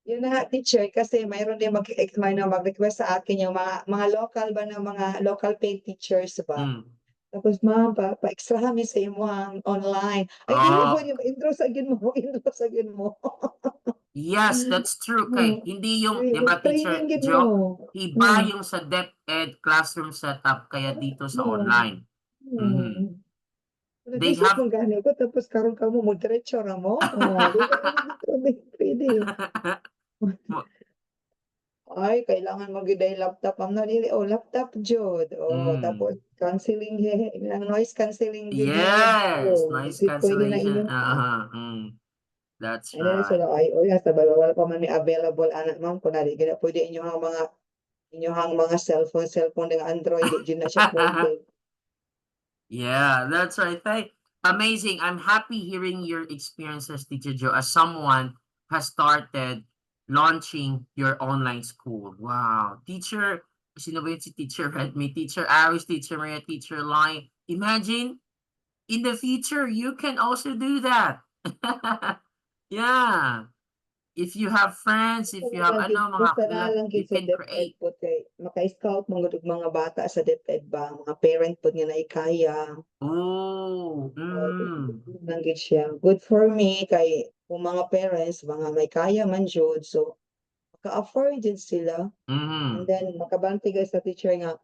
[SPEAKER 3] Yun na nga, teacher, kasi mayroon din may mag-request sa akin yung mga local ba na mga local paid teachers ba.
[SPEAKER 1] Mm.
[SPEAKER 3] Tapos, ma'am, pa-extra kami sa imuhang online. Ay, dili po yung intro sa gin mo, intro sa gin mo.
[SPEAKER 1] Yes, that's true. Kay, hindi yung, di ba, Teacher
[SPEAKER 3] Training gid
[SPEAKER 1] Joe,
[SPEAKER 3] mo.
[SPEAKER 1] iba yung sa DepEd classroom setup kaya dito sa online. Mhm. They
[SPEAKER 3] Nag-isip
[SPEAKER 1] have
[SPEAKER 3] mo gani ko, tapos karon ka mo, diretso ra mo. Oh, di ka pwede. Ay, kailangan mo gyud laptop. Am na dili laptop jud. Tapos
[SPEAKER 1] Mm.
[SPEAKER 3] canceling ilang noise cancelling gyud
[SPEAKER 1] Yes, noise
[SPEAKER 3] Di pwede na
[SPEAKER 1] cancellation.
[SPEAKER 3] inyo.
[SPEAKER 1] That's
[SPEAKER 3] Ay, dili
[SPEAKER 1] right.
[SPEAKER 3] sila ay sa wala pa man may available anak ma'am kung nari gina pwede inyong mga cellphone ng Android di na siya pwede.
[SPEAKER 1] Yeah, that's right. Amazing. I'm happy hearing your experiences, Teacher Joe, as someone has started launching your online school. Wow. Teacher, sino ba yun si Teacher Redmi, Teacher Aris, Teacher Maria, Teacher Lai. Imagine, in the future, you can also do that. Yeah. If you have friends, if you have
[SPEAKER 3] Basta na lang
[SPEAKER 1] you
[SPEAKER 3] gid sa
[SPEAKER 1] can
[SPEAKER 3] DepEd
[SPEAKER 1] create.
[SPEAKER 3] po kay maka-scout mga bata sa DepEd ba, mga parent po nga naikaya.
[SPEAKER 1] Oh,
[SPEAKER 3] Lang gid siya. Good for me kay kung mga parents, mga may kaya man jud, so maka-afford jud sila. And then makabantay guys sa teacher nga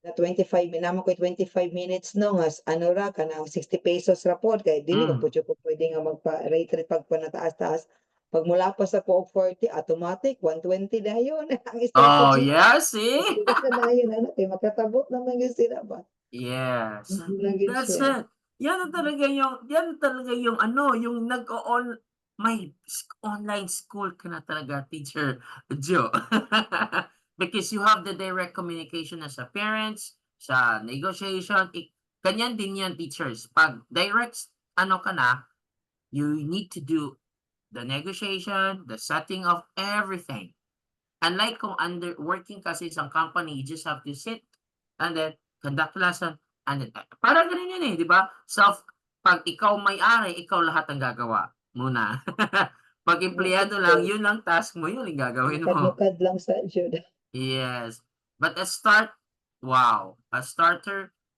[SPEAKER 3] na 25 naman ko 25 minutes no nga ano ra kanang 60 pesos ra pod kay dili man pud ko pwede nga magpa-rate pag panataas-taas. Pag mula pa sa ko 40 automatic 120 dayon ang start sa
[SPEAKER 1] Oh,
[SPEAKER 3] G.
[SPEAKER 1] yeah, see?
[SPEAKER 3] Dayon ano kay makatabot naman gyud sila ba.
[SPEAKER 1] Yes.
[SPEAKER 3] Lang gid
[SPEAKER 1] That's
[SPEAKER 3] siya.
[SPEAKER 1] it. Yan talaga yung yung may online school ka na talaga, Teacher Joe. Because you have the direct communication na sa parents, sa negotiation, ganyan din yan, teachers. Pag direct, ka na, you need to do the negotiation, the setting of everything. Unlike kung working kasi sa company, you just have to sit and then conduct lesson and then parang ganun yun di ba? Pag ikaw may-ari, ikaw lahat ang gagawa muna. Pag empleyado lang, yun lang task mo, yun ang gagawin mo.
[SPEAKER 3] Lukad lang sa jud.
[SPEAKER 1] Yes. But a starter,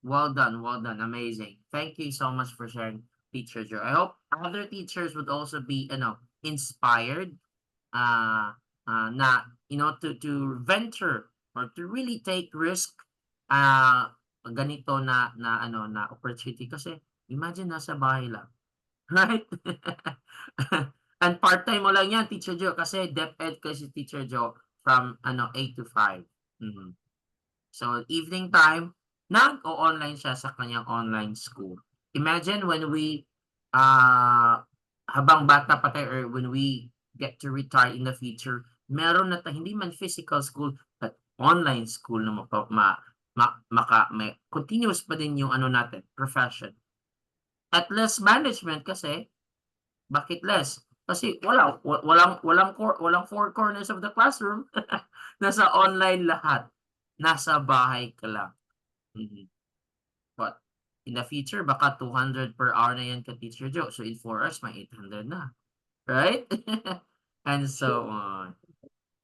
[SPEAKER 1] well done, amazing. Thank you so much for sharing, Teacher Joe. I hope other teachers would also be, inspired, na, to venture or to really take risk, ganito na opportunity kasi imagine nasa bahay lang, right? And part-time mo lang yan, Teacher Joe, kasi DepEd kasi Teacher Joe from 8 to 5. Mhm. So, evening time, nag-o-online siya sa kanyang online school. Imagine when we, habang bata pa tayo or when we get to retire in the future, meron na hindi man physical school, but online school na may continuous pa din yung natin, profession. At less management kasi, bakit less? Kasi walang four corners of the classroom. Nasa online lahat. Nasa bahay ka lang. But in the future, baka 200 per hour na yan ka Teacher Joe. So in 4 hours, may 800 na. Right? And so on.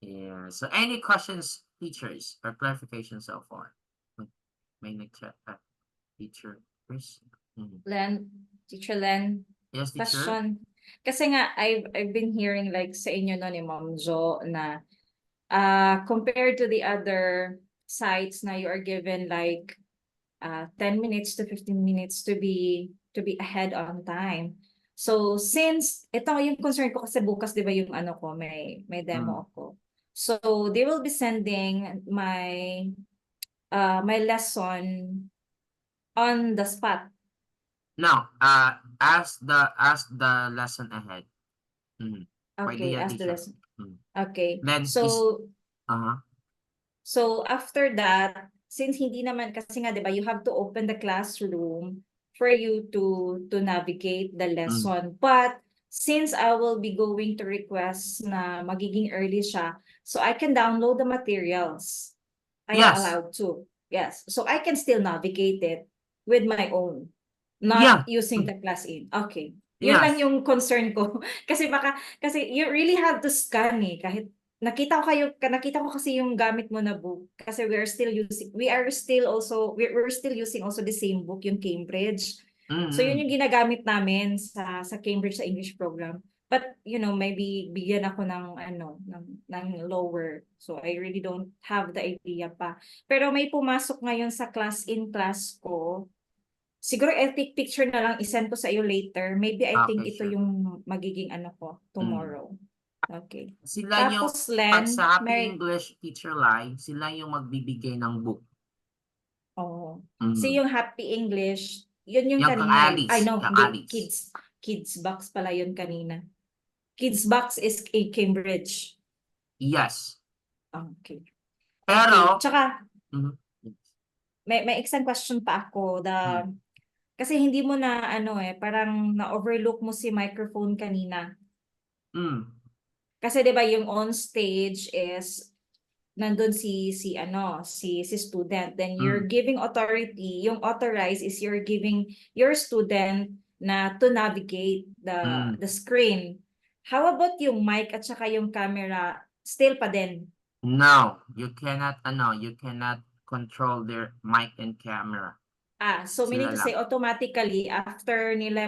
[SPEAKER 1] Yeah. So any questions, teachers, or clarification so far? May nag-chat Teacher Chris?
[SPEAKER 2] Teacher Len,
[SPEAKER 1] Yes, teacher?
[SPEAKER 2] question. Kasi nga, I've been hearing like sa inyo no ni Ma'am Jo na compared to the other sites na you are given like 10 minutes to 15 minutes to be ahead on time. So since ito yung concern ko kasi bukas 'di ba yung ko may demo ako. So they will be sending my lesson on the spot.
[SPEAKER 1] No, ask the lesson ahead.
[SPEAKER 2] Okay,
[SPEAKER 1] Pwede yan,
[SPEAKER 2] ask the
[SPEAKER 1] teacher.
[SPEAKER 2] lesson. Okay.
[SPEAKER 1] Then
[SPEAKER 2] So after that, since hindi naman kasi nga 'di ba you have to open the classroom for you to navigate the lesson. But since I will be going to request na magiging early siya, so I can download the materials. I am
[SPEAKER 1] Yes.
[SPEAKER 2] allowed to. Yes. So I can still navigate it with my own,
[SPEAKER 1] Yeah.
[SPEAKER 2] not using the class-in. Okay. Yun
[SPEAKER 1] Yes.
[SPEAKER 2] lang yung concern ko. Kasi you really have to scan kahit nakita ko kasi yung gamit mo na book kasi we're still using also the same book, yung Cambridge. So yun yung ginagamit namin sa Cambridge sa English program. But maybe bigyan ako ng lower. So I really don't have the idea pa. Pero may pumasok ngayon sa class-in class ko. Siguro take picture na lang i-send ko sa iyo later. Maybe I think
[SPEAKER 1] Okay,
[SPEAKER 2] ito
[SPEAKER 1] sure.
[SPEAKER 2] yung magiging ko tomorrow. Okay.
[SPEAKER 1] Sila yung,
[SPEAKER 2] Tapos Len,
[SPEAKER 1] pag sa Happy English Teacher Line, sila yung magbibigay ng book.
[SPEAKER 2] Oo. So yung Happy English, yun yung
[SPEAKER 1] Yung
[SPEAKER 2] kanina.
[SPEAKER 1] kang-Alice,
[SPEAKER 2] I know,
[SPEAKER 1] kang-Alice.
[SPEAKER 2] kids box pala yun kanina. Kids box is a Cambridge.
[SPEAKER 1] Yes.
[SPEAKER 2] Okay.
[SPEAKER 1] Pero,
[SPEAKER 2] okay. Tsaka, may isang question pa ako. Kasi hindi mo na parang na-overlook mo si microphone kanina. Kasi 'di ba yung on stage is nandun si student, then you're giving authority, yung authorized is you're giving your student na to navigate the screen. How about yung mic at saka yung camera, still pa din?
[SPEAKER 1] No, you cannot control their mic and camera.
[SPEAKER 2] So meaning to say automatically after nila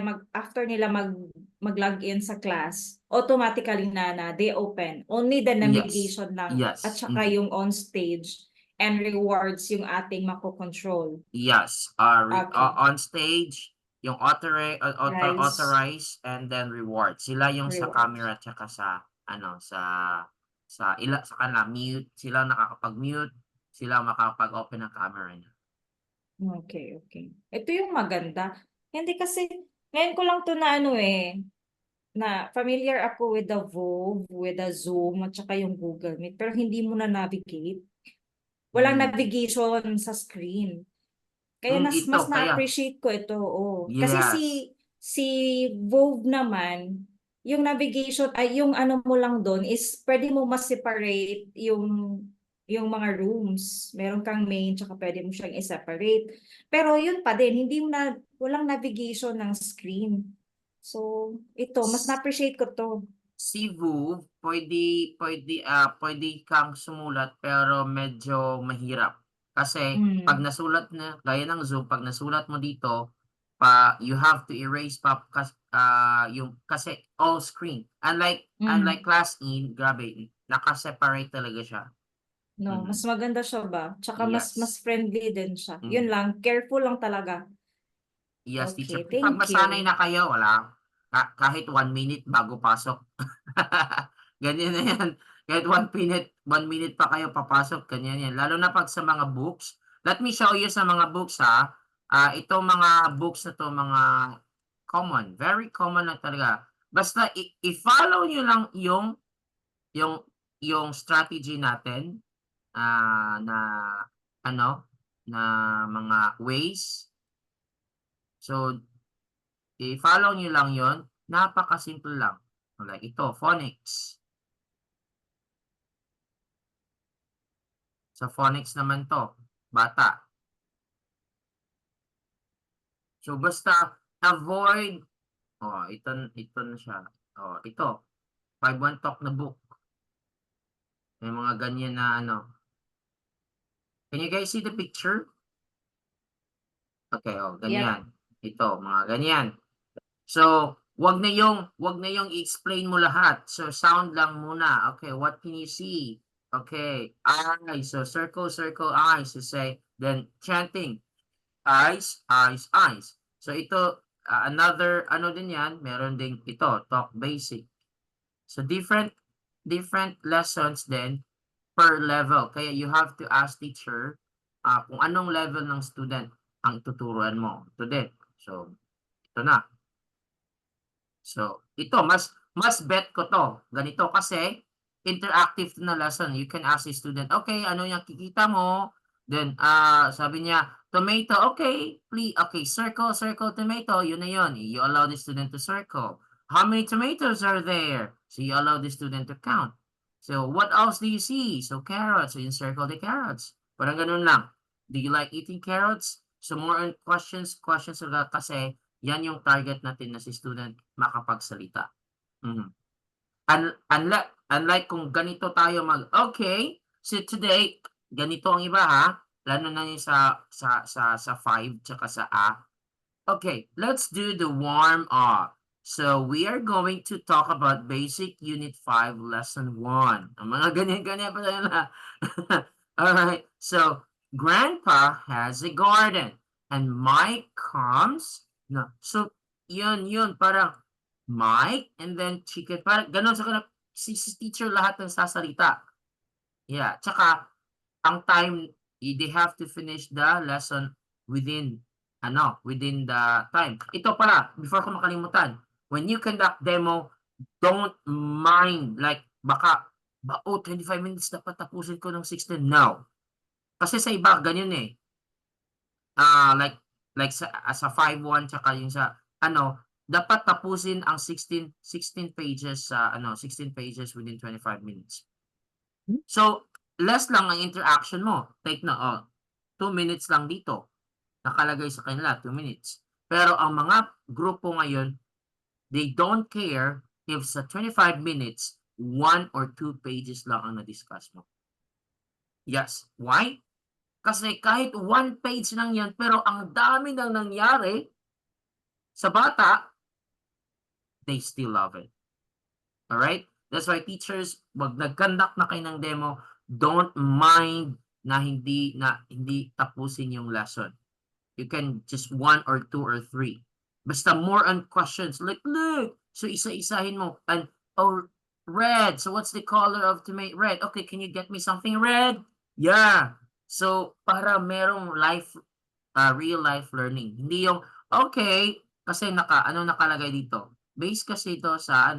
[SPEAKER 2] mag-log in sa class, automatically na they open. Only the navigation lang
[SPEAKER 1] Yes.
[SPEAKER 2] at saka yung on stage and rewards yung ating mako-control.
[SPEAKER 1] Yes. On stage, yung authorize and then reward. Sila yung sa camera at saka sa kanila mute, sila nakakapag-mute, sila makakapag-open ng camera niya.
[SPEAKER 2] Okay. Ito yung maganda. Hindi kasi, ngayon ko lang to na na familiar ako with the VOV, with the Zoom, at saka yung Google Meet, pero hindi mo na navigate. Walang navigation sa screen. Kaya mas na-appreciate ko ito.
[SPEAKER 1] Yes.
[SPEAKER 2] Kasi si VOV naman, yung navigation, ay yung mo lang doon is pwede mo mas-separate yung mga rooms. Meron kang main, tsaka pwede mo siyang i-separate. Pero yun pa din, walang navigation ng screen. So, ito, mas na-appreciate ko to.
[SPEAKER 1] Si VOV, pwede kang sumulat pero medyo mahirap. Kasi pag nasulat na, gaya ng Zoom, pag nasulat mo dito, you have to erase kasi all screen. Unlike class-in, grabe, naka-separate talaga siya.
[SPEAKER 2] No, mas maganda siya ba? Tsaka
[SPEAKER 1] Yes.
[SPEAKER 2] mas friendly din siya. Yun lang, careful lang talaga.
[SPEAKER 1] Yes,
[SPEAKER 2] Okay,
[SPEAKER 1] teacher.
[SPEAKER 2] thank
[SPEAKER 1] Pag masanay
[SPEAKER 2] you.
[SPEAKER 1] na kayo, wala. kahit 1 minute bago pasok. Ganyan na yan. Kahit 1 minute pa kayo papasok, ganyan yan. Lalo na pag sa mga books. Let me show you sa mga books ha. Itong mga books na to, mga common. Very common lang talaga. Basta i-follow nyo lang yung strategy natin na ano, na mga ways. So, i-follow nyo lang yon. Napakasimple lang. Like ito, phonics. Sa phonics naman to, bata. So, basta avoid, ito na siya. Ito, 5-1 talk na book. May mga ganyan na ano. Can you guys see the picture? Okay, ganyan. Ito, mga ganyan. So, wag na yung i-explain mo lahat. So, sound lang muna. Okay, what can you see? Okay, eyes. So, circle, eyes. So, say, then chanting. Eyes, eyes, eyes. So, ito, another, ano din yan, meron ding ito, talk basic. So, different lessons then per level. Kaya you have to ask teacher kung anong level ng student ang tuturuan mo. Ito din. So, ito na. So, ito, mas bet ko to. Ganito kasi, interactive na lesson. You can ask the student, okay, ano yung kikita mo? Then, sabi niya, tomato, okay, please, okay, circle, tomato, yun na yun. You allow the student to circle. How many tomatoes are there? So, you allow the student to count. So, what else do you see? So, carrots. So, you circle the carrots. Parang ganun lang. Do you like eating carrots? So, more on questions kasi yan yung target natin na si student makapagsalita. Unlike kung ganito tayo okay, so today, ganito ang iba ha, lalo na yung sa 5 tsaka sa A. Okay, let's do the warm up. So we are going to talk about basic unit 5 lesson 1. Ang mga ganyan-ganyan pa na. Alright, so Grandpa has a garden and Mike comes. No. So, yun, parang Mike and then chicken. Parang ganun sa kanila, si teacher lahat ng sasalita. Yeah, tsaka, ang time, they have to finish the lesson within the time. Ito pala, before ko makalimutan, when you conduct demo, don't mind, like, baka, 25 minutes dapat tapusin ko ng 16. No. Kasi sa iba, ganyan eh. Like sa 5-1 tsaka yung sa dapat tapusin ang 16 pages sa 16 pages within 25 minutes. So, less lang ang interaction mo. Take na 2 minutes lang dito. Nakalagay sa kanila 2 minutes. Pero ang mga grupo ngayon, they don't care if sa 25 minutes 1 or 2 pages lang ang na-discuss mo. Yes. Why? Kasi kahit 1 page lang yan, pero ang dami nang nangyari sa bata, they still love it. Alright? That's why teachers, wag nag-conduct na kayo ng demo, don't mind na hindi tapusin yung lesson. You can just 1 or 2 or 3. Basta more on questions. Like, look! So, isa-isahin mo. And, red. So, what's the color of tomato? Red. Okay, can you get me something red? Yeah. So, para merong real life learning. Hindi yung, okay, kasi nakalagay dito? Base kasi ito sa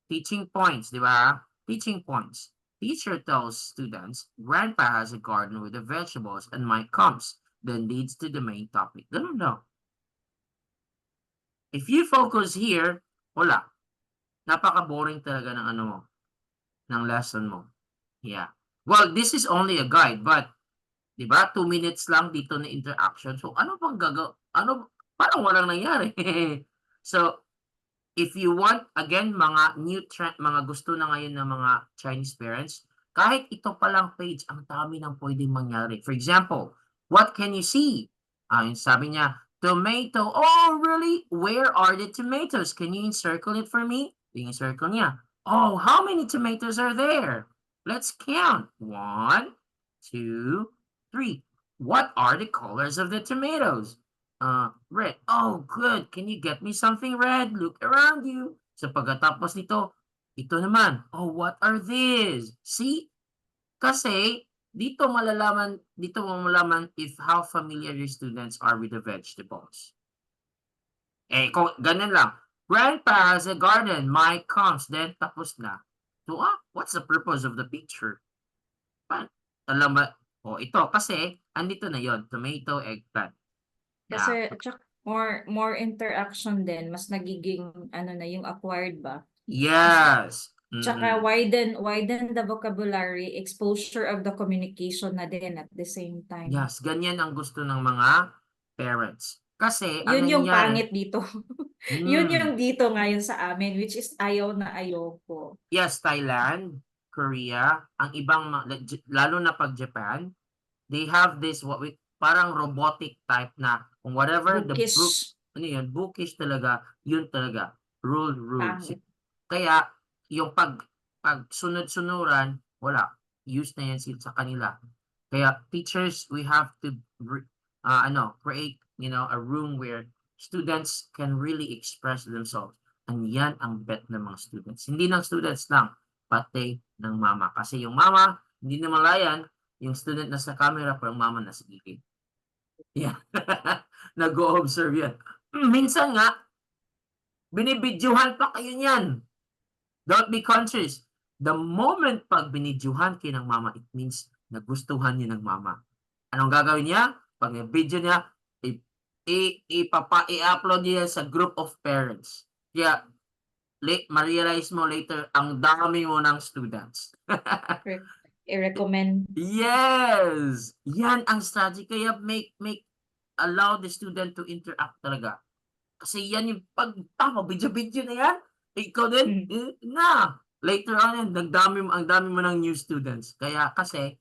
[SPEAKER 1] teaching points, di ba? Teaching points. Teacher tells students, Grandpa has a garden with the vegetables and Mike comes, then leads to the main topic. Ganun daw. If you focus here, wala. Napaka-boring talaga ng ng lesson mo. Yeah. Well, this is only a guide, but, di ba, 2 minutes lang dito na interaction. So, ano pang parang walang nangyari. So, if you want, again, mga mga gusto na ngayon ng mga Chinese parents, kahit ito palang page, ang dami ng pwedeng mangyari. For example, what can you see? Sabi niya, tomato. Oh, really? Where are the tomatoes? Can you encircle it for me? I-encircle niya. Oh, how many tomatoes are there? Let's count. 1, 2, 3. What are the colors of the tomatoes? red. Oh, good. Can you get me something red? Look around you. So pagkatapos nito, ito naman. Oh, what are these? See? Kasi dito mo malalaman if how familiar your students are with the vegetables. Eh, kung ganun lang. Grandpa has a garden. Mike comes. Then tapos na. So, what's the purpose of the picture? Alam ba? Oh, ito kasi andito na yon, tomato, eggplant.
[SPEAKER 2] Kasi tsaka more interaction din, mas nagiging ano na yung acquired ba?
[SPEAKER 1] Yes.
[SPEAKER 2] Tsaka widen the vocabulary, exposure of the communication na din at the same time.
[SPEAKER 1] Yes, ganyan ang gusto ng mga parents. Kasi ang
[SPEAKER 2] Yun yung
[SPEAKER 1] nangyayari,
[SPEAKER 2] pangit dito. Yun yung dito ngayon sa amin, which is ayaw na ayaw ko.
[SPEAKER 1] yes, Thailand, Korea, ang ibang lalo na pag Japan, they have this parang robotic type na kung whatever the book,
[SPEAKER 2] Bookish.
[SPEAKER 1] ano yun, bookish talaga, yun talaga, rule.
[SPEAKER 2] Pangit.
[SPEAKER 1] Kaya yung pag sunod-sunuran, wala, use na yan sa kanila. Kaya teachers, we have to create, a room where students can really express themselves. And yan ang bet ng mga students. Hindi ng students lang, pati ng mama. Kasi yung mama, hindi na malayan, yung student nasa camera, pero yung mama nasa gilid. Yeah. Nag-o-observe yan. Minsan nga, binibidyohan pa kayo niyan. Don't be conscious. The moment pag binidyohan kayo ng mama, it means nagustuhan niyo ng mama. Anong gagawin niya? Pag video niya, i-upload niya sa group of parents. Kaya, ma-realize mo later, ang dami mo ng students.
[SPEAKER 2] I-recommend.
[SPEAKER 1] Yes! Yan ang strategy. Kaya allow the student to interact talaga. Kasi yan yung video na yan, ikaw din, later on yan, ang dami mo ng new students. Kaya kasi,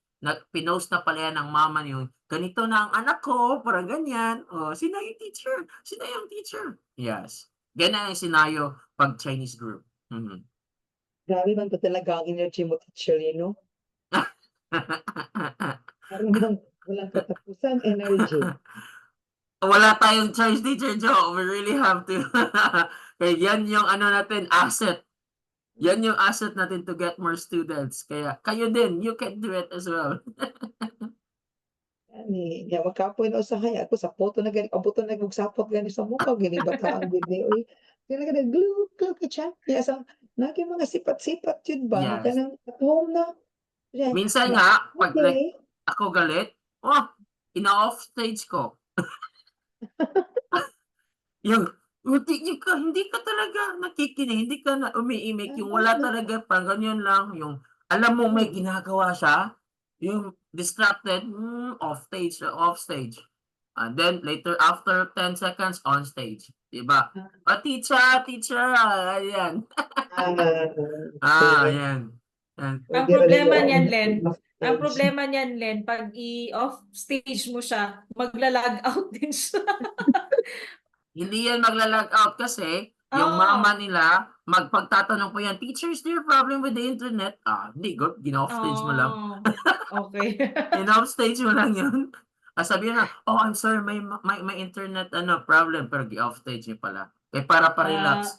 [SPEAKER 1] pinost na pala yan ng mama niyo, ganito na ang anak ko, parang ganyan. Oh, sino yung teacher? Sino yung teacher? Yes. Ganyan ang scenario pag Chinese group.
[SPEAKER 3] Grabe man pa talaga ang energy mo, teacher, Parang walang katapusan energy.
[SPEAKER 1] Wala tayong choice, Teacher Joe. We really have to. Kaya yan yung natin, asset. Yan yung asset natin to get more students. Kaya kayo din, you can do it as well.
[SPEAKER 3] Ani, ya makapoy na usahay ako sa photo na gani, abuton na magsapot gani sa mukha gani bata ang video. Uy, kaya na glue ka chat. Ya sa nagi mga sipat-sipat yun ba?
[SPEAKER 1] Yes.
[SPEAKER 3] Kanang at home na. Yeah.
[SPEAKER 1] Minsan nga, pag ako galit, ina-off stage ko. Yung, hindi ka talaga nakikinig, hindi ka na umiimik, yung wala talaga, pang ganyan lang, yung alam mo may ginagawa siya, yung distracted, off stage. And then later, after 10 seconds, on stage. Diba? Teacher, ayan. Ayan.
[SPEAKER 2] Ang problema niyan, Len, pag i-off stage mo siya, magla-log out din siya.
[SPEAKER 1] Hindi yan magla-log out kasi yung mama nila, pagtatanong ko yan, teacher, is there a problem with the internet? Hindi, gina-off stage mo lang.
[SPEAKER 2] Okay.
[SPEAKER 1] Gina-off stage mo lang yun. Sabihin na, I'm sorry, may internet problem, pero gi-off stage niyo pala. Para pa-relax.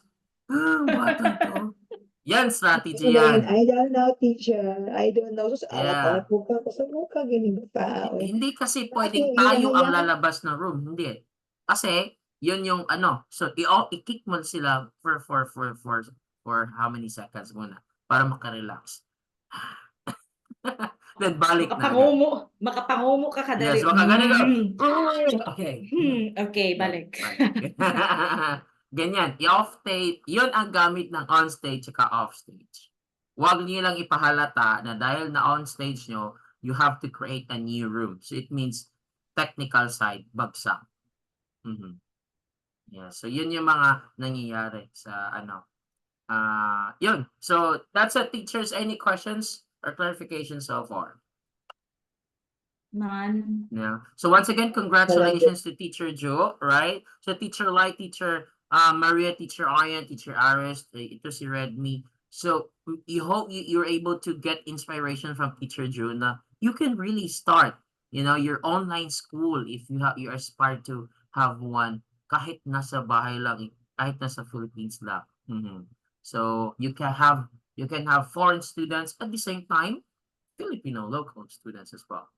[SPEAKER 1] Bata to. Yan, strategy yan.
[SPEAKER 3] I don't know, teacher. I don't know. So, alat po ka sa mukha, ganun ba?
[SPEAKER 1] Hindi kasi pwedeng tayo ang lalabas ng room. Hindi. Kasi, yun yung so i-kick mo sila for how many seconds muna para makarelax. Then balik na.
[SPEAKER 2] Makapangumo ka kadali.
[SPEAKER 1] Yes, makagaling. Okay.
[SPEAKER 2] Okay, balik.
[SPEAKER 1] Ganyan, i-off stage, yun ang gamit ng on stage at off stage. Huwag niyo lang ipahalata na dahil na on stage nyo, you have to create a new room. So it means technical side, bagsak. Yeah, so yun yung mga nangyayari sa yun. So that's it, teachers. Any questions or clarifications so far?
[SPEAKER 2] None.
[SPEAKER 1] Yeah. So once again, congratulations to Teacher Joe, right? So Teacher Light, Teacher Maria, Teacher Aryan, Teacher Aris, ito si Redmi. So you hope you're able to get inspiration from Teacher Joe na you can really start, your online school if you aspire to have one kahit nasa bahay lang, kahit nasa Philippines lang. So you can have foreign students at the same time, Filipino local students as well.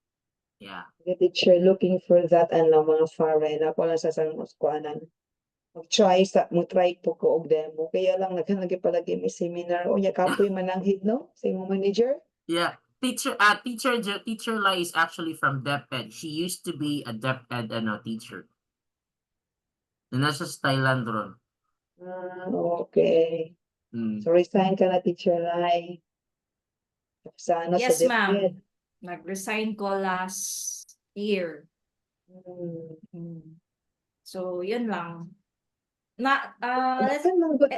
[SPEAKER 1] Yeah.
[SPEAKER 3] The teacher looking for that mga foreign ako lang sa kuanan. Mag-try po ko og demo. Kaya lang naghanagi palagi may seminar o nya kapoy mananghid no sa imong manager.
[SPEAKER 1] Yeah. Teacher Lai is actually from DepEd. She used to be a DepEd teacher. Nasa Thailand ron.
[SPEAKER 3] Okay. So resign ka na, Teacher Lai. Sa
[SPEAKER 2] Yes,
[SPEAKER 3] sa
[SPEAKER 2] ma'am.
[SPEAKER 3] DepEd.
[SPEAKER 2] Nag-resign ko last year. So, yun lang.
[SPEAKER 3] Daghan man good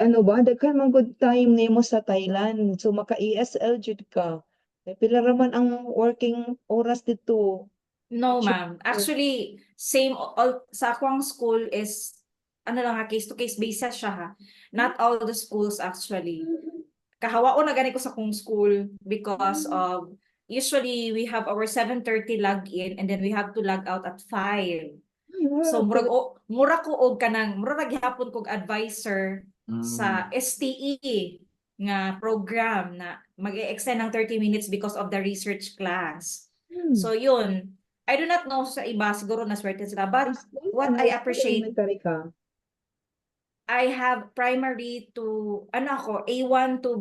[SPEAKER 3] daghan man good time nimo sa Thailand. So maka-ESL jud ka. Pila ra man ang working oras dito?
[SPEAKER 2] No,
[SPEAKER 3] Sure.
[SPEAKER 2] ma'am. Actually, same all sa akong school is lang case to case basis siya ha. Not all the schools actually. Kahawa ko na gani ko sa akong school because of usually we have our 7:30 login and then we have to log out at 5. So mura ko og kanang mura ra gihapon kog advisor sa STE nga program na mag-extend ng 30 minutes because of the research class. So yun, I do not know sa iba siguro na swerte sila, but what I appreciate, I have primary to A1 to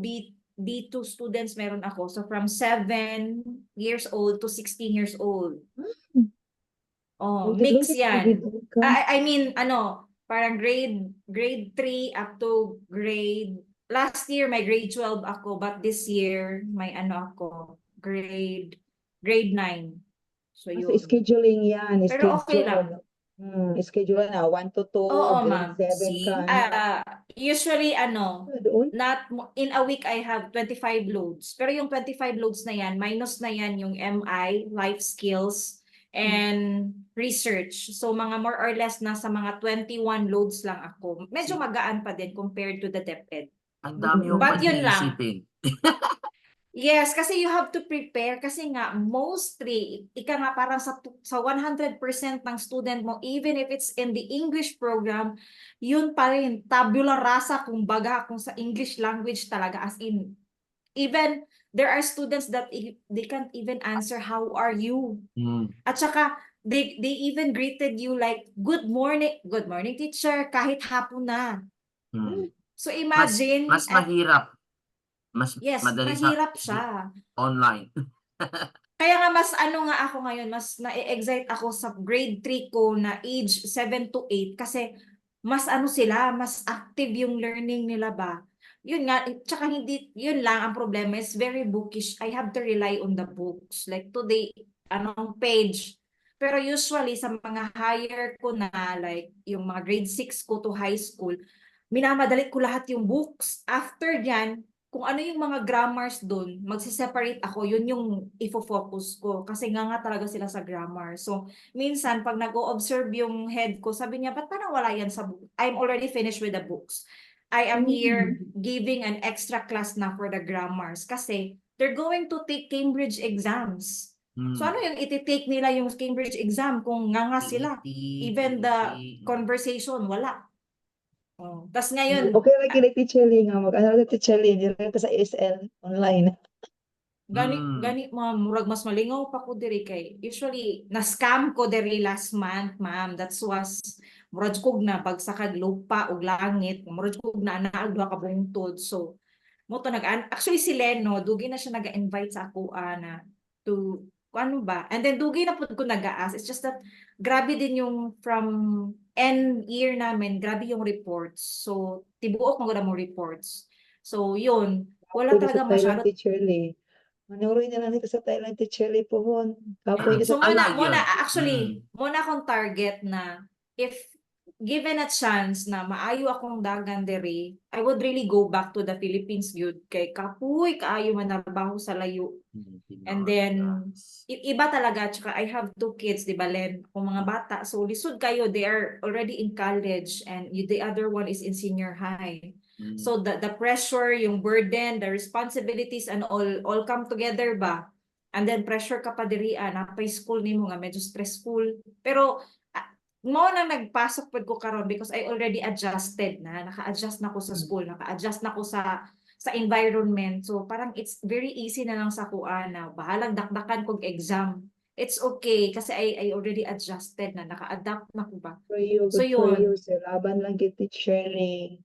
[SPEAKER 2] B2 students meron ako. So from 7 years old to 16 years old. Mix yan. I mean, parang grade 3 up to last year may grade 12 ako, but this year may ako, grade 9. So yun.
[SPEAKER 3] So scheduling yan.
[SPEAKER 2] Pero okay lang.
[SPEAKER 3] Schedule na 1 to 2,
[SPEAKER 2] Oo,
[SPEAKER 3] grade
[SPEAKER 2] ma'am.
[SPEAKER 3] 7 ka.
[SPEAKER 2] Usually
[SPEAKER 3] Doon?
[SPEAKER 2] not in a week I have 25 loads. Pero yung 25 loads na yan, minus na yan yung MI, life skills, and research. So mga more or less nasa mga 21 loads lang ako. Medyo magaan pa din compared to the DepEd.
[SPEAKER 1] Ang dami yung
[SPEAKER 2] But yun lang.
[SPEAKER 1] pag-iisipin.
[SPEAKER 2] Yes, kasi you have to prepare kasi nga mostly ika nga parang sa 100% ng student mo, even if it's in the English program, yun pa rin tabula rasa kumbaga kung sa English language talaga, as in even there are students that they can't even answer how are you. At saka they even greeted you like good morning teacher kahit hapon na. So imagine
[SPEAKER 1] mas mahirap.
[SPEAKER 2] Yes,
[SPEAKER 1] madali
[SPEAKER 2] mahirap siya.
[SPEAKER 1] Online.
[SPEAKER 2] Kaya nga mas nga ako ngayon, mas na-excite ako sa grade 3 ko na age 7 to 8 kasi mas sila, mas active yung learning nila ba. Yun nga, tsaka hindi, yun lang ang problema is very bookish. I have to rely on the books. Like today, page. Pero usually sa mga higher ko na, like yung mga grade 6 ko to high school, minamadalit ko lahat yung books. After dyan, kung ano yung mga grammars doon, magsiseparate ako, yun yung ifo-focus ko. Kasi nga talaga sila sa grammar. So, minsan, pag nag-o-observe yung head ko, sabi niya, ba't parang wala yan sa book? I'm already finished with the books. I am here giving an extra class na for the grammars. Kasi, they're going to take Cambridge exams. So, ano yung iti-take nila yung Cambridge exam kung nga sila? Even the conversation, wala. Tas ngayon
[SPEAKER 3] okay ra gid Teacher Lee nga Teacher Lee dire ka sa ESL online.
[SPEAKER 2] Gani murag mas malingaw pa ko diri kay usually na-scam ko diri last month, ma'am. That was murag kog na bagsakad lupa ug langit, murag kog na duha ka bungtod. So mo to actually si Leno dugi na siya naga-invite sa ako na to ano ba? And then dugi na pud ko naga-ask. It's just that grabe din yung from end year namin, grabe yung reports. So, tibuok mo mo reports. So, yun. Wala talaga masyado.
[SPEAKER 3] Teacher Lee. Manuroy na lang sa Thailand Teacher Lee po hon.
[SPEAKER 2] So, muna akong target na if given a chance na maayo akong dagan diri, I would really go back to the Philippines gyud kay kapuy kaayo man trabaho sa layo. And then iba talaga, tsaka I have 2 kids, di ba, Len? Kung mga bata, so lisod kayo, they are already in college and the other one is in senior high. So the pressure, yung burden, the responsibilities and all come together ba? And then pressure ka pa diri na pa school nimo nga medyo stressful. Pero mo na nagpasok pud ko karon because I already adjusted na, naka-adjust na ko sa school, naka-adjust na ko sa environment. So parang it's very easy na lang sa kuan na bahalang dakdakan kog exam. It's okay kasi I already adjusted na, naka-adapt na ko ba.
[SPEAKER 3] For you,
[SPEAKER 2] So
[SPEAKER 3] good for you,
[SPEAKER 2] yun,
[SPEAKER 3] sir. Laban lang kay Teacher Ray.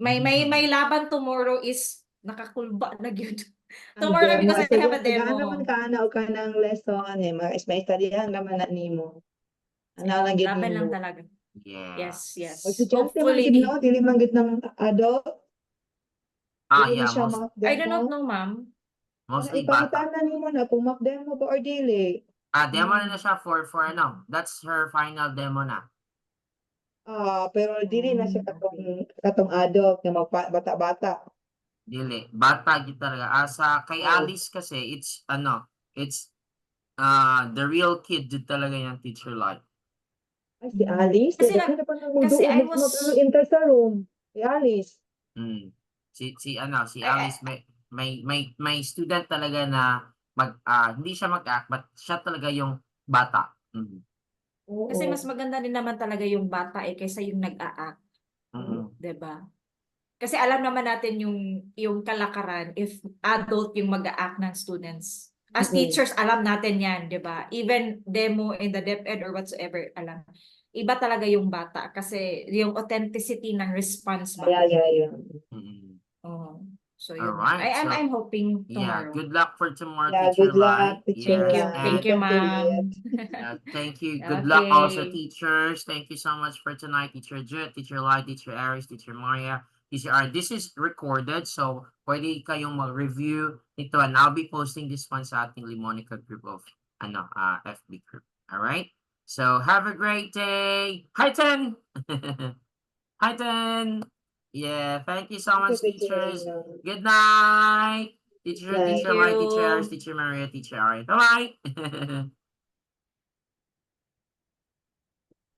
[SPEAKER 2] may laban tomorrow is nakakulba na gyud.
[SPEAKER 3] Ang
[SPEAKER 2] Tomorrow
[SPEAKER 3] demo,
[SPEAKER 2] because I have a
[SPEAKER 3] tagaan naman
[SPEAKER 2] demo.
[SPEAKER 3] ka na o ka ng lesson eh, may studyhan naman na nimo. Ano lang gid
[SPEAKER 2] Laban lang
[SPEAKER 3] nimo.
[SPEAKER 2] talaga.
[SPEAKER 1] Yes.
[SPEAKER 2] Yes.
[SPEAKER 3] O estudyante man gid
[SPEAKER 2] Hopefully.
[SPEAKER 3] no, dili man gid ng adult, dili na
[SPEAKER 1] Yeah,
[SPEAKER 3] siya
[SPEAKER 1] most
[SPEAKER 3] mock
[SPEAKER 2] I do
[SPEAKER 3] demo.
[SPEAKER 2] not know, ma'am.
[SPEAKER 1] mostly
[SPEAKER 3] Ipangitan
[SPEAKER 1] bata.
[SPEAKER 3] na nimo na kung mock demo ba or dili.
[SPEAKER 1] Demo na siya for ano. That's her final demo na.
[SPEAKER 3] Pero dili na siya
[SPEAKER 2] Okay.
[SPEAKER 3] katong adult nga bata-bata.
[SPEAKER 1] Dili. Bata gid talaga. Kay
[SPEAKER 3] Oh.
[SPEAKER 1] Alice kasi, it's the real kid jud talaga yung teacher life.
[SPEAKER 3] Ay, si Alice,
[SPEAKER 2] Kasi
[SPEAKER 3] daghan na pa
[SPEAKER 2] kasi I
[SPEAKER 3] nagmuduog,
[SPEAKER 2] was
[SPEAKER 3] enter sa room. Si Alice.
[SPEAKER 1] Si
[SPEAKER 2] I-
[SPEAKER 1] Alice may student talaga na hindi siya mag-act but siya talaga yung bata.
[SPEAKER 2] kasi
[SPEAKER 3] Oo.
[SPEAKER 2] mas maganda din naman talaga yung bata kaysa yung nag-a-act,
[SPEAKER 1] Mm.
[SPEAKER 2] 'di ba? Kasi alam naman natin yung kalakaran if adult yung mag-a-act ng students. As
[SPEAKER 3] Mm-mm.
[SPEAKER 2] teachers, alam natin 'yan, 'di ba? Even demo in the DepEd or whatsoever, alam. Iba talaga yung bata kasi yung authenticity ng response ba.
[SPEAKER 3] Yeah.
[SPEAKER 1] Mm.
[SPEAKER 2] Oh. So yun.
[SPEAKER 1] Alright, so
[SPEAKER 2] I'm hoping
[SPEAKER 1] yeah,
[SPEAKER 2] tomorrow.
[SPEAKER 1] good luck for tomorrow,
[SPEAKER 3] Yeah,
[SPEAKER 1] Teacher
[SPEAKER 3] good luck,
[SPEAKER 1] Lai.
[SPEAKER 3] Teacher
[SPEAKER 1] Yes,
[SPEAKER 3] Lai.
[SPEAKER 2] Thank you,
[SPEAKER 3] Don't do
[SPEAKER 2] ma'am.
[SPEAKER 3] it.
[SPEAKER 1] thank you. Good luck also,
[SPEAKER 2] Okay.
[SPEAKER 1] teachers. Thank you so much for tonight, Teacher Jut, Teacher Lai, Teacher Aris, Teacher Maria, Teacher R. This is recorded, so pwede kayong mag-review ito, and I'll be posting this one sa ating Limonica group of FB group. Alright? So have a great day. Hi, Ten! Hi, Ten! Yeah, thank you so much, teachers. Good night. Teacher
[SPEAKER 3] Thank
[SPEAKER 1] Lai, Teacher
[SPEAKER 2] you.
[SPEAKER 1] Aris, Teacher Maria, Teacher Ari. Bye-bye.